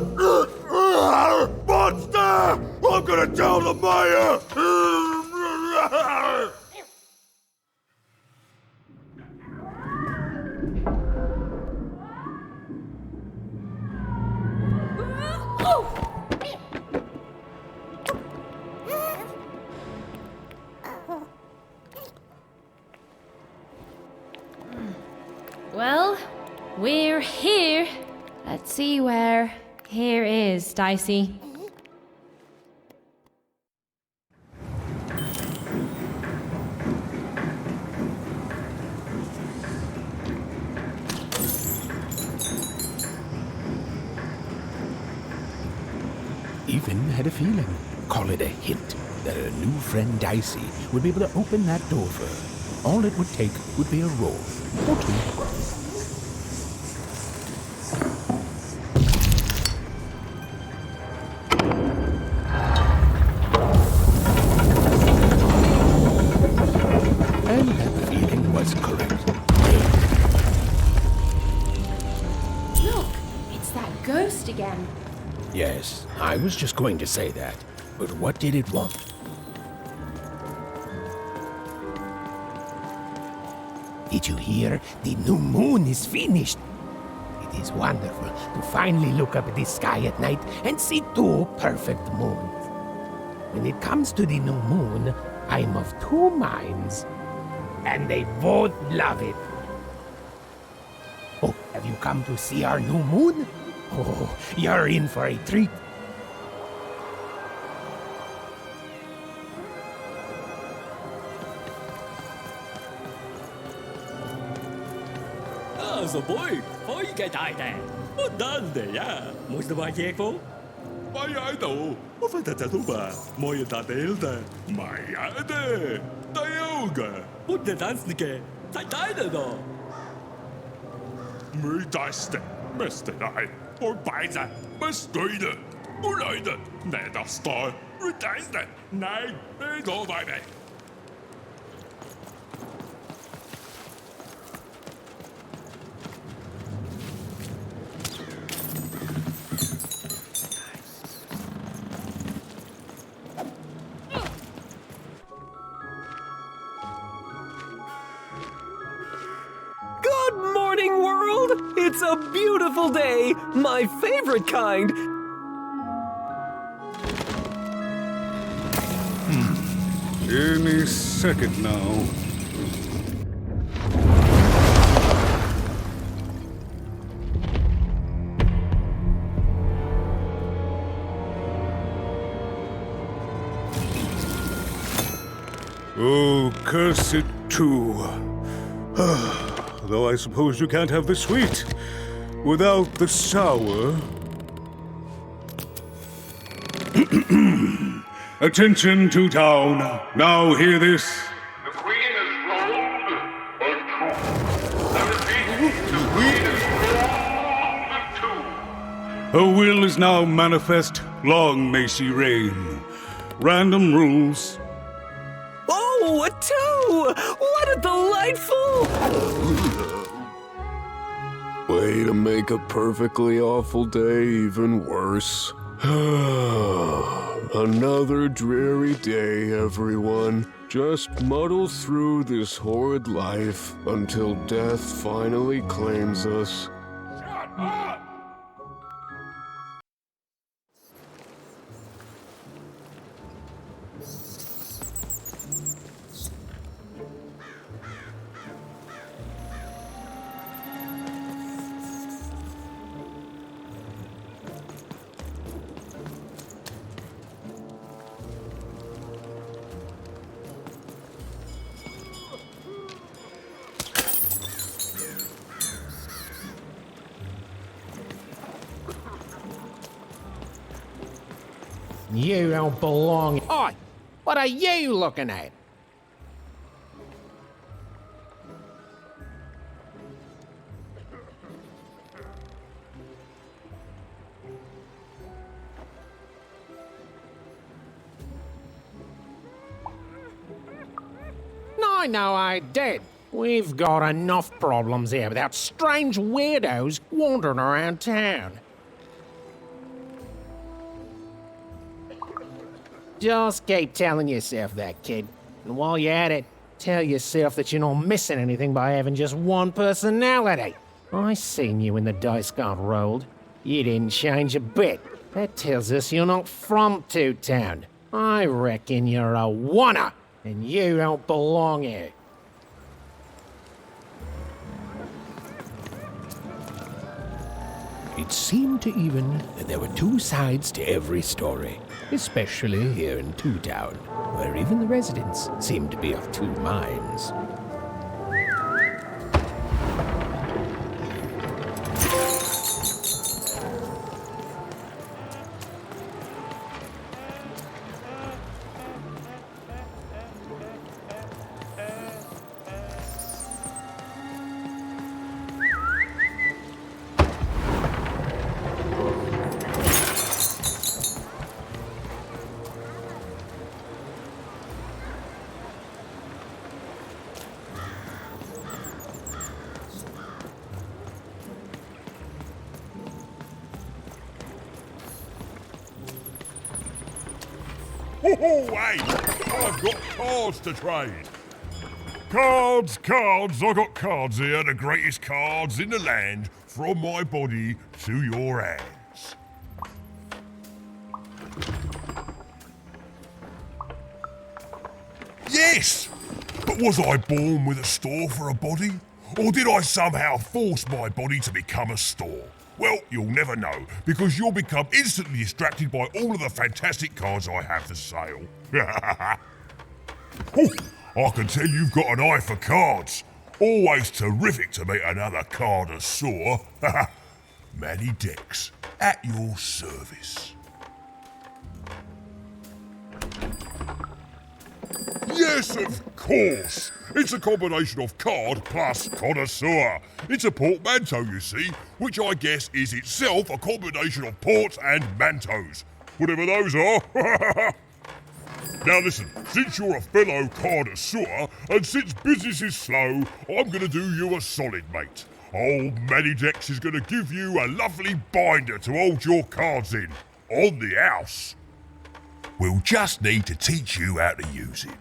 Monster! I'm gonna tell the mayor! Well, we're here. Let's see where here is, Dicey. Even had a feeling, call it a hint, that her new friend Dicey would be able to open that door for her. All it would take would be a roll or two. And that feeling was correct. Look, it's that ghost again. Yes, I was just going to say that. But what did it want? Did you hear? The new moon is finished. It is wonderful to finally look up at the sky at night and see two perfect moons. When it comes to the new moon, I'm of two minds. And they both love it. Oh, have you come to see our new moon? Oh, you're in for a treat. Så boy, pojke tajte. Hvordan det ja? Måste vara keko? Vad jag då? Och för att du bara, moje tadelte. Majade. Tayoga. Och det dansnike. Tajte då. Mydaste. Meste dig. Och bajsa. Bestöjde. Och löjde. Nederstad. Rydaste. Nej, det går bara det. Good morning, world! It's a beautiful day, my favorite kind. Any second now. Oh, curse it too. Though I suppose you can't have the sweet without the sour. Attention to town. Now hear this. The Queen is rolled a two. I repeat, the Queen is rolled a two. Her will is now manifest. Long may she reign. Random rules. Oh, a 2! What a delightful... Way to make a perfectly awful day even worse. Another dreary day, everyone. Just muddle through this horrid life until death finally claims us. Shut up! You don't belong. Oi! What are you looking at? No, I did. We've got enough problems here without strange weirdos wandering around town. Just keep telling yourself that, kid. And while you're at it, tell yourself that you're not missing anything by having just one personality. I seen you when the dice got rolled. You didn't change a bit. That tells us you're not from Two-Town. I reckon you're a oner, and you don't belong here. It seemed to even that there were two sides to every story, especially here in Two-Town, where even the residents seemed to be of two minds. Oh, hey! I've got cards to trade. Cards, cards, I got cards here, the greatest cards in the land, from my body to your hands. Yes! But was I born with a store for a body? Or did I somehow force my body to become a store? Well, you'll never know, because you'll become instantly distracted by all of the fantastic cards I have for sale. Oh, I can tell you've got an eye for cards. Always terrific to meet another connoisseur. Manny Dex, at your service. Yes, of course. It's a combination of card plus connoisseur. It's a portmanteau, you see, which I guess is itself a combination of ports and mantos. Whatever those are. Now listen, since you're a fellow connoisseur, and since business is slow, I'm going to do you a solid, mate. Old Manny Dex is going to give you a lovely binder to hold your cards in. On the house. We'll just need to teach you how to use it.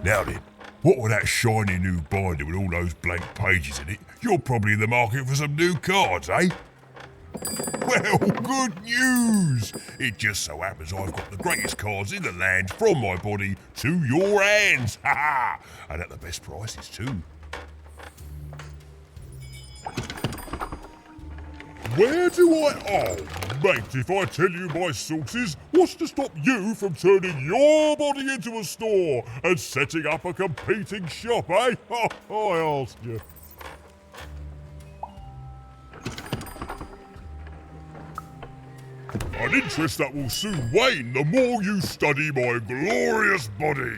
Now then, what with that shiny new binder with all those blank pages in it, you're probably in the market for some new cards, eh? Well, good news! It just so happens I've got the greatest cards in the land from my body to your hands. Ha ha! And at the best prices too. Where do I... Oh, mate, if I tell you my sources, what's to stop you from turning your body into a store and setting up a competing shop, eh? Oh, I asked you. An interest that will soon wane the more you study my glorious body.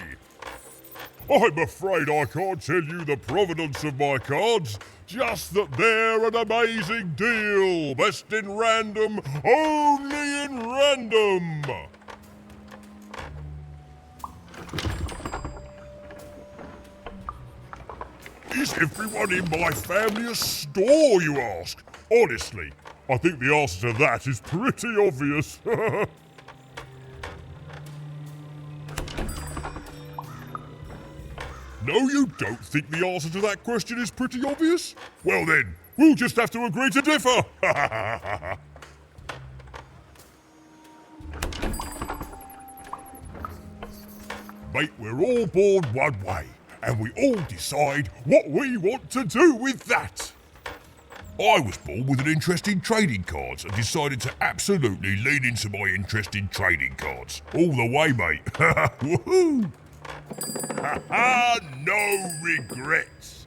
I'm afraid I can't tell you the provenance of my cards, just that they're an amazing deal. Best in random, only in random. Is everyone in my family a store, you ask? Honestly, I think the answer to that is pretty obvious. No, you don't think the answer to that question is pretty obvious? Well then, we'll just have to agree to differ. Mate, we're all born one way, and we all decide what we want to do with that. I was born with an interest in trading cards and decided to absolutely lean into my interest in trading cards. All the way, mate. Woohoo! Ha ha! No regrets!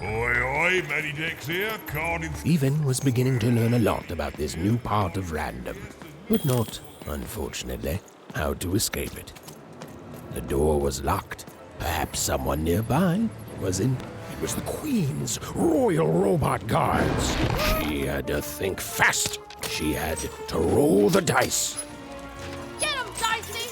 Oi, Matty Dex here, Stephen was beginning to learn a lot about this new part of random, but not, unfortunately, how to escape it. The door was locked. Perhaps someone nearby wasn't. It was the Queen's Royal Robot Guards. She had to think fast. She had to roll the dice. Get him, Dicey!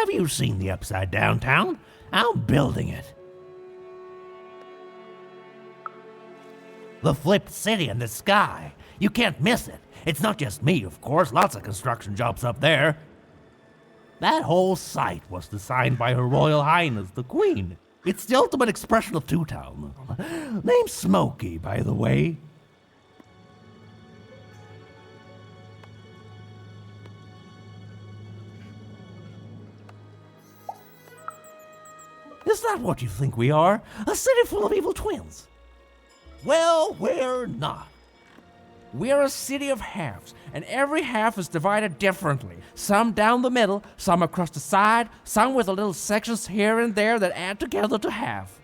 Have you seen the Upside Down Town? I'm building it. The flipped city in the sky. You can't miss it. It's not just me, of course. Lots of construction jobs up there. That whole site was designed by Her Royal Highness, the Queen. It's the ultimate expression of Two-Town. Name's Smokey, by the way. Is that what you think we are? A city full of evil twins? Well, we're not. We're a city of halves, and every half is divided differently. Some down the middle, some across the side, some with little sections here and there that add together to half.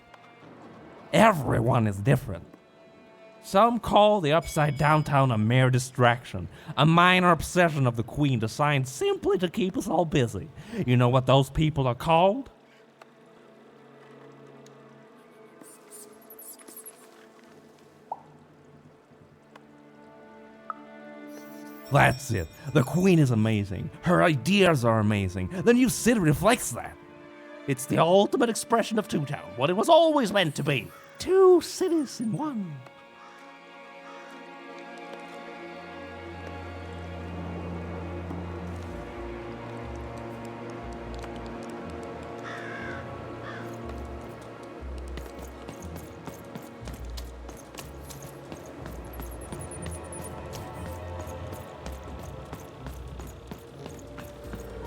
Everyone is different. Some call the Upside Down Town a mere distraction, a minor obsession of the Queen designed simply to keep us all busy. You know what those people are called? That's it. The Queen is amazing. Her ideas are amazing. The new city reflects that. It's the ultimate expression of Two-Town, what it was always meant to be. Two cities in one.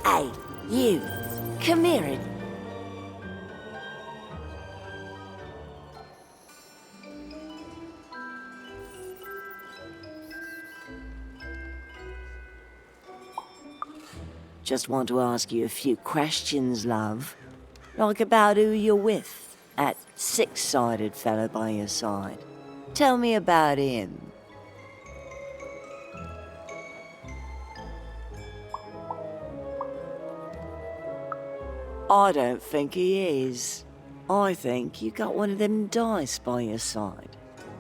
Hey, you, come here. Just want to ask you a few questions, love. Like about who you're with, that six-sided fellow by your side. Tell me about him. I don't think he is. I think you got one of them dice by your side.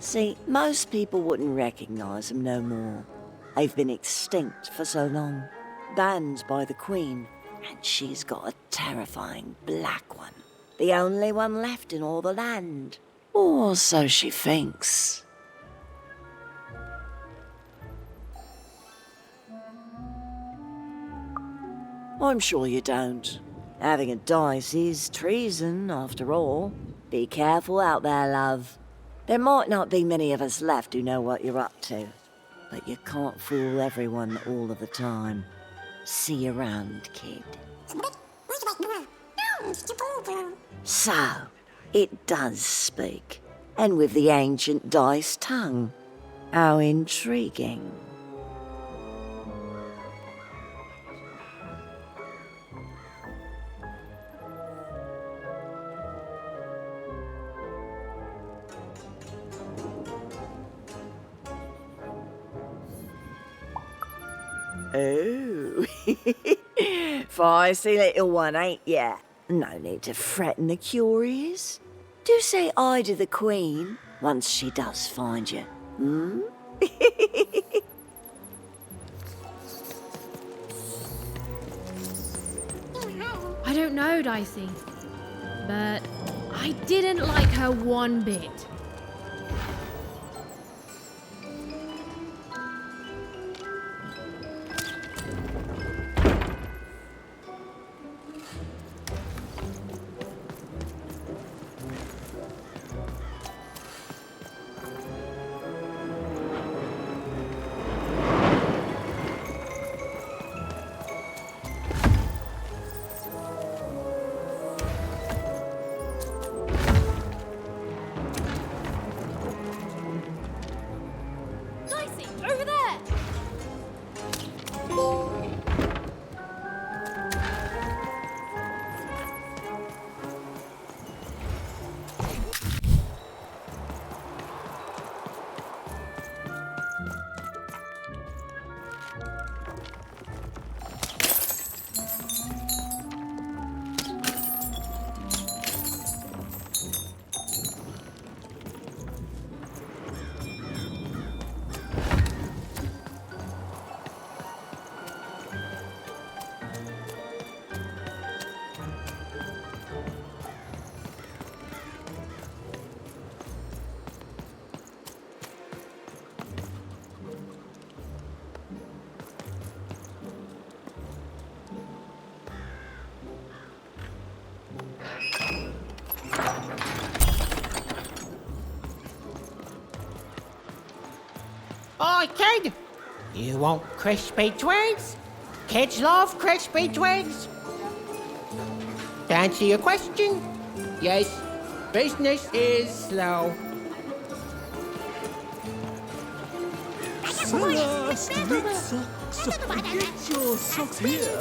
See, most people wouldn't recognize them no more. They've been extinct for so long. Banned by the Queen, and she's got a terrifying black one. The only one left in all the land. Or so she thinks. I'm sure you don't. Having a dice is treason, after all. Be careful out there, love. There might not be many of us left who know what you're up to, but you can't fool everyone all of the time. See you around, kid. So, it does speak, and with the ancient dice tongue. How intriguing. Oh, feisty little one, ain't ya? No need to threaten the curious. Do say aye to the Queen once she does find you, hmm? I don't know, Dicey, but I didn't like her one bit. Hi, kid. You want crispy twigs? Kids love crispy twigs. To answer your question, yes, business is slow. Get your socks here.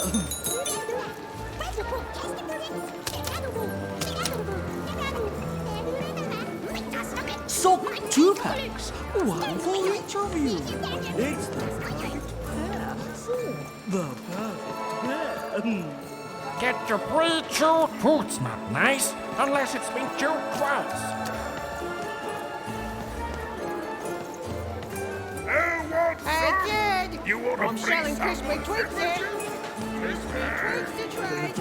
Sock 2 packs, one for each of you. It's the perfect pair for the perfect pair. Get your pre-chewed food's not nice unless it's been chewed twice. Kid, You want I'm selling crispy twigs here. Crispy twigs to trade.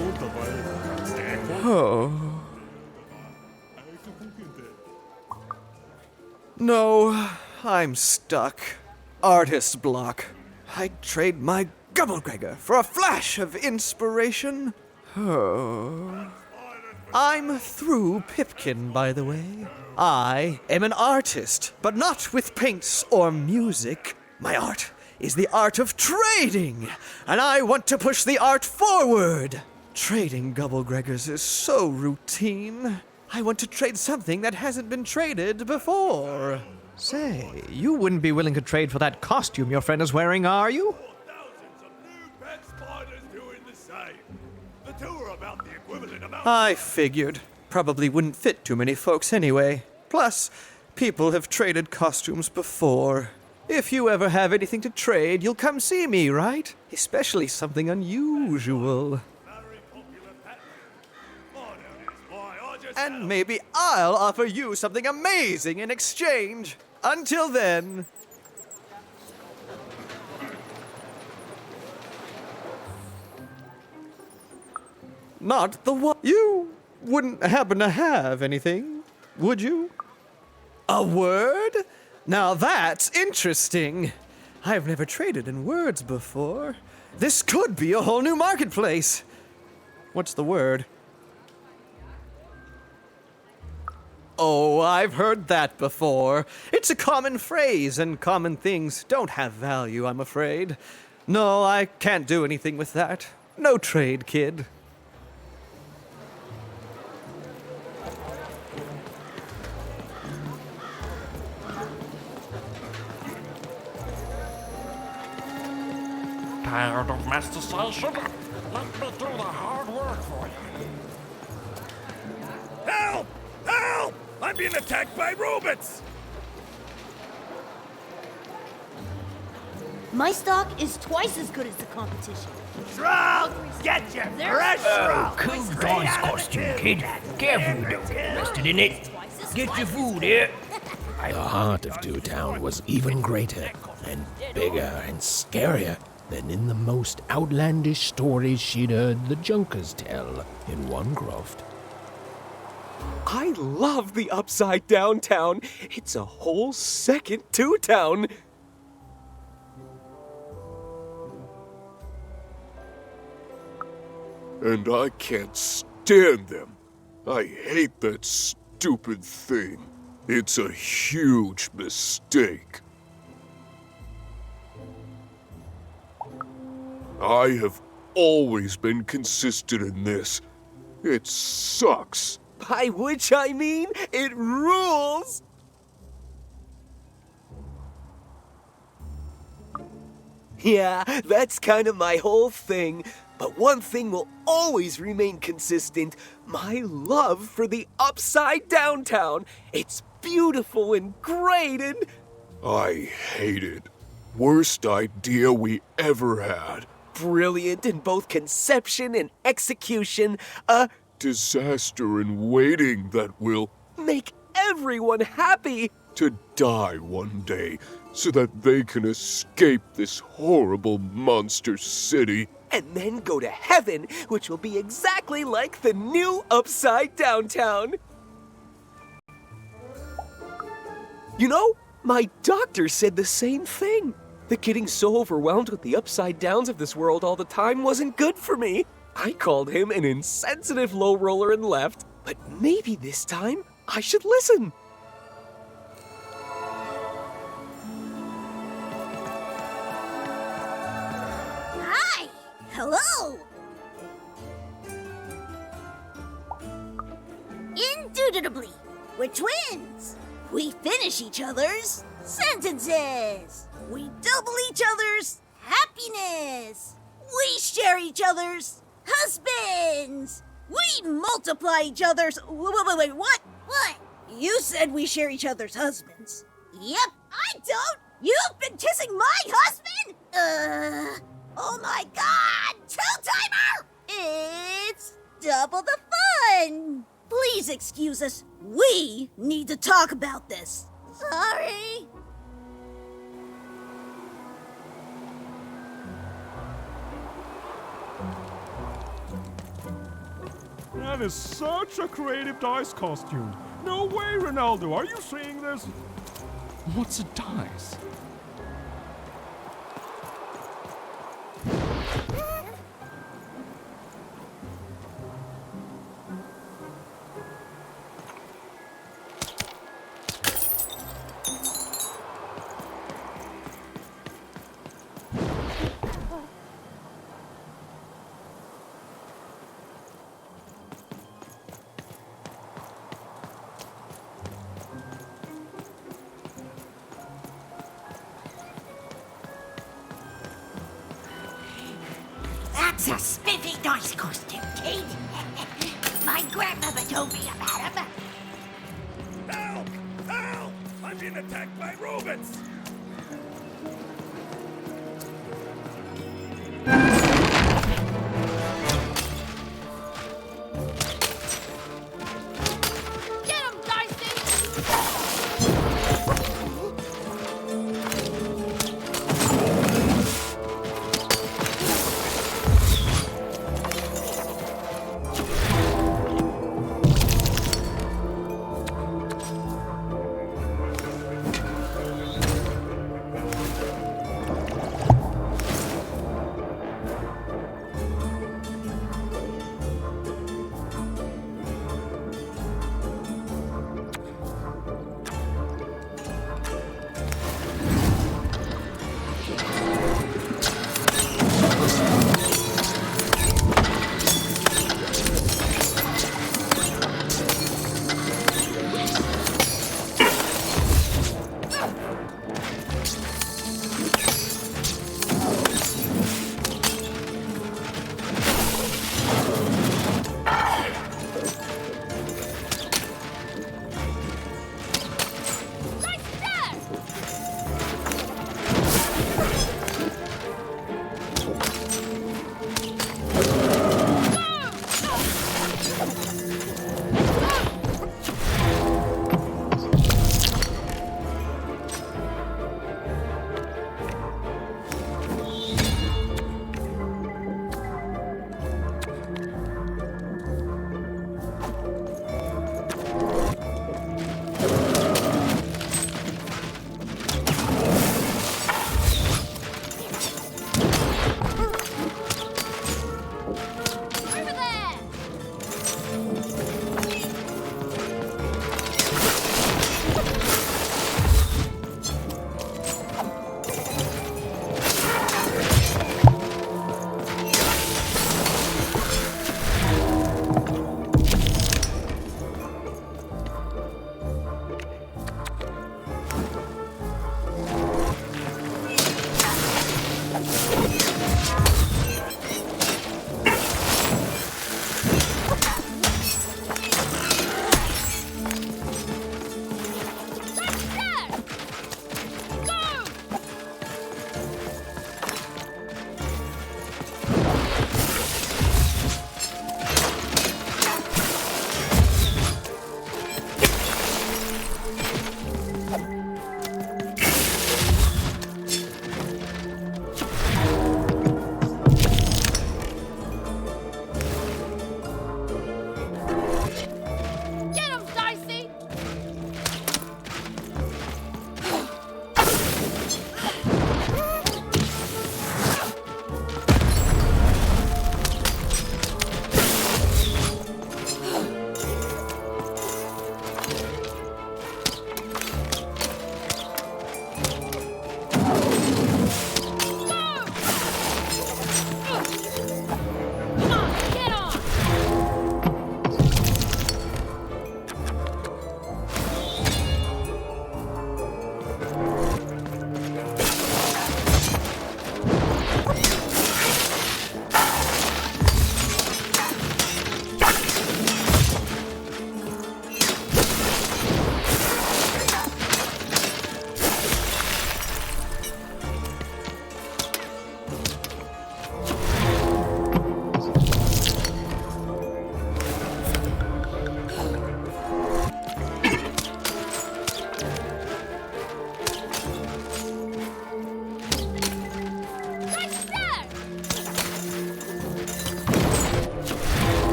Oh. No, I'm stuck. Artist block. I'd trade my Gubblegregor for a flash of inspiration. Oh. I'm through Pipkin, by the way. I am an artist, but not with paints or music. My art is the art of trading, and I want to push the art forward. Trading Gubblegregors is so routine. I want to trade something that hasn't been traded before. Say, you wouldn't be willing to trade for that costume your friend is wearing, are you? I figured. Probably wouldn't fit too many folks anyway. Plus, people have traded costumes before. If you ever have anything to trade, you'll come see me, right? Especially something unusual. And maybe I'll offer you something amazing in exchange. Until then... Not the one. You wouldn't happen to have anything, would you? A word? Now that's interesting. I've never traded in words before. This could be a whole new marketplace. What's the word? Oh, I've heard that before. It's a common phrase, and common things don't have value, I'm afraid. No, I can't do anything with that. No trade, kid. Tired of mastication? Let me do the hard work for you. Help! Help! I'm being attacked by robots! My stock is twice as good as the competition. Shroud! Get your fresh shroud! Cool dice costume, kid. Careful you don't get arrested in it. Get your food here. The heart of Two Town was even greater and bigger and scarier than in the most outlandish stories she'd heard the Junkers tell in Onecroft. I love the Upside Down Town. It's a whole second Two Town. And I can't stand them. I hate that stupid thing. It's a huge mistake. I have always been consistent in this. It sucks. By which I mean, it rules! Yeah, that's kind of my whole thing. But one thing will always remain consistent. My love for the Upside Down Town. It's beautiful and great and... I hate it. Worst idea we ever had. Brilliant in both conception and execution. A disaster in waiting that will make everyone happy. To die one day so that they can escape this horrible monster city. And then go to heaven, which will be exactly like the new Upside Down Town. You know, my doctor said the same thing. That getting so overwhelmed with the upside downs of this world all the time wasn't good for me. I called him an insensitive low roller and left, but maybe this time I should listen. Indubitably. We're twins. We finish each other's sentences. We double each other's happiness. We share each other's husbands. We multiply each other's... Wait, what? What? You said we share each other's husbands. Yep, I don't. You've been kissing my husband? Oh my God! Two-timer! It's double the fun. Please excuse us. We need to talk about this. Sorry. That is such a creative dice costume. No way, Ronaldo. Are you seeing this? What's a dice? That's a spiffy dice costume, kid. My grandmother told me about him. Help! Help! I'm being attacked by robots! Get him, Dicey!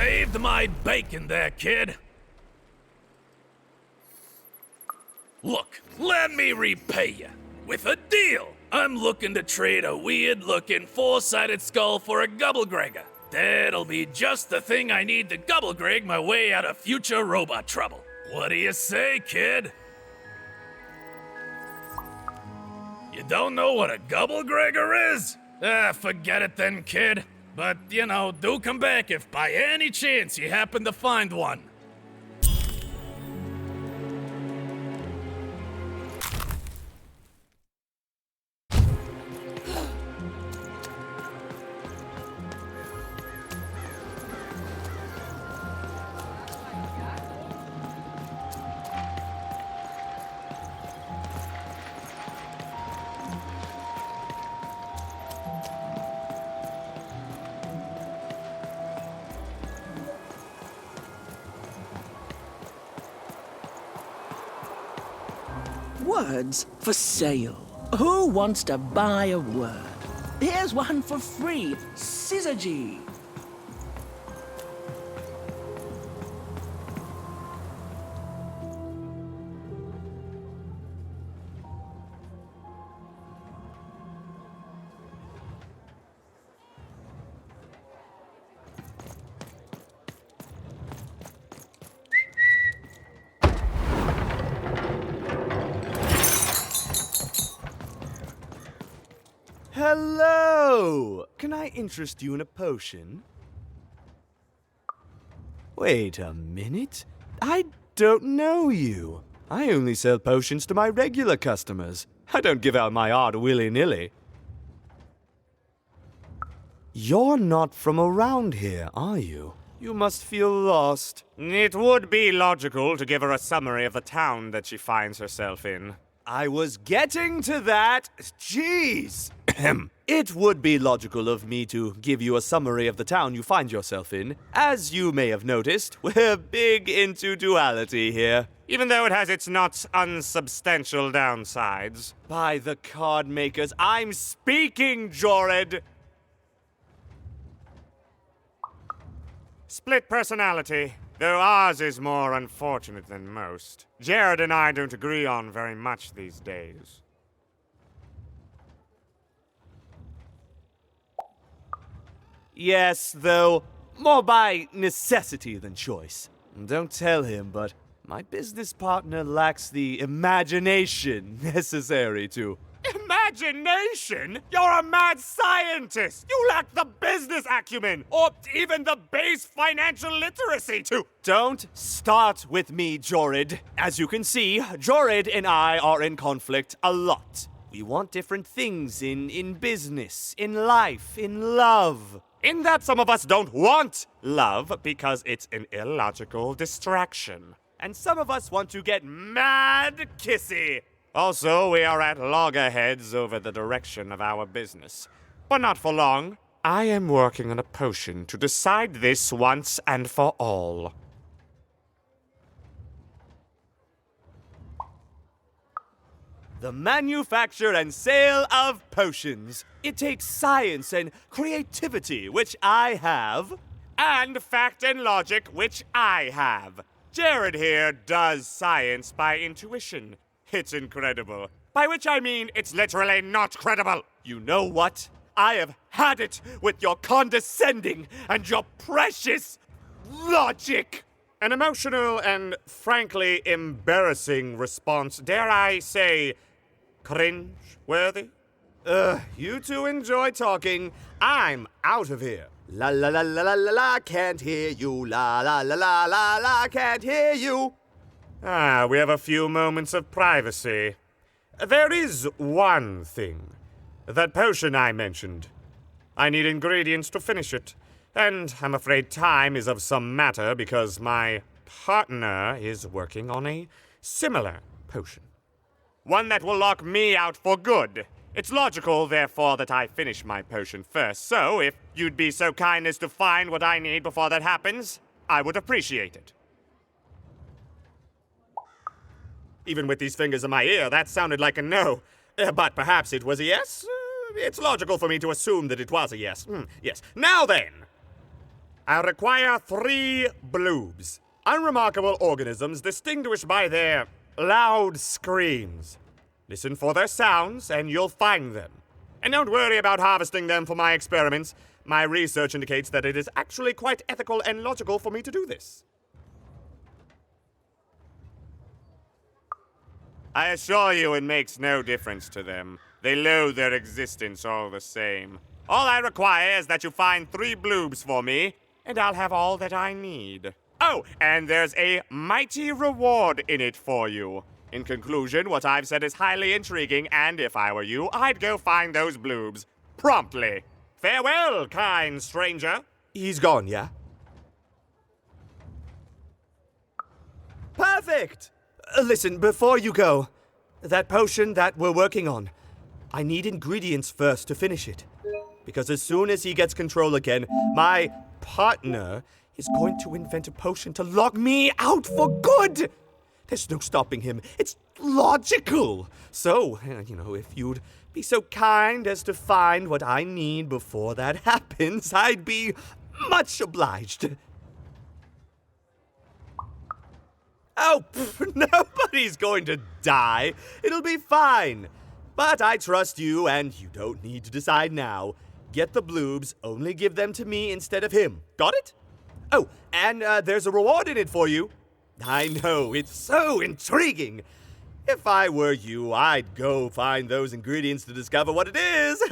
saved my bacon there, kid. Look, let me repay you. With a deal. I'm looking to trade a weird-looking four-sided skull for a Gubblegregger. That'll be just the thing I need to Gubblegreg my way out of future robot trouble. What do you say, kid? You don't know what a Gubblegregger is? Forget it then, kid. But, you know, do come back if by any chance you happen to find one. Words for sale. Who wants to buy a word? Here's one for free. Syzygy. Hello! Can I interest you in a potion? Wait a minute. I don't know you. I only sell potions to my regular customers. I don't give out my art willy-nilly. You're not from around here, are you? You must feel lost. It would be logical to give her a summary of the town that she finds herself in. I was getting to that. Jeez. It would be logical of me to give you a summary of the town you find yourself in. As you may have noticed, we're big into duality here. Even though it has its not unsubstantial downsides. By the card makers, I'm speaking, Jorid! Split personality. Though ours is more unfortunate than most. Jared and I don't agree on very much these days. Yes, though, more by necessity than choice. Don't tell him, but my business partner lacks the imagination necessary to... Imagination? You're a mad scientist! You lack the business acumen, or even the base financial literacy to... Don't start with me, Jorid. As you can see, Jorid and I are in conflict a lot. We want different things in business, in life, in love. In that some of us don't want love because it's an illogical distraction. And some of us want to get mad kissy. Also, we are at loggerheads over the direction of our business. But not for long. I am working on a potion to decide this once and for all. The manufacture and sale of potions. It takes science and creativity, which I have, and fact and logic, which I have. Jared here does science by intuition. It's incredible. By which I mean it's literally not credible. You know what? I have had it with your condescending and your precious logic. An emotional and frankly embarrassing response, dare I say, cringe-worthy? You two enjoy talking. I'm out of here. La la la la la la la, can't hear you. La la la la la la, can't hear you. Ah, we have a few moments of privacy. There is one thing. That potion I mentioned. I need ingredients to finish it. And I'm afraid time is of some matter because my partner is working on a similar potion. One that will lock me out for good. It's logical, therefore, that I finish my potion first. So, if you'd be so kind as to find what I need before that happens, I would appreciate it. Even with these fingers in my ear, that sounded like a no. But perhaps it was a yes? It's logical for me to assume that it was a yes. Yes. Now then! I require 3 bloobs. Unremarkable organisms distinguished by their loud screams. Listen for their sounds and you'll find them. And don't worry about harvesting them for my experiments. My research indicates that it is actually quite ethical and logical for me to do this. I assure you it makes no difference to them. They loathe their existence all the same. All I require is that you find 3 bloobs for me, and I'll have all that I need. Oh, and there's a mighty reward in it for you. In conclusion, what I've said is highly intriguing, and if I were you, I'd go find those bloobs. Promptly. Farewell, kind stranger. He's gone, yeah? Perfect! Listen, before you go, that potion that we're working on, I need ingredients first to finish it. Because as soon as he gets control again, my partner is going to invent a potion to lock me out for good. There's no stopping him. It's logical. So, if you'd be so kind as to find what I need before that happens, I'd be much obliged. Oh, nobody's going to die. It'll be fine. But I trust you, and you don't need to decide now. Get the bloobs, only give them to me instead of him. Got it? Oh, and there's a reward in it for you. I know, it's so intriguing. If I were you, I'd go find those ingredients to discover what it is.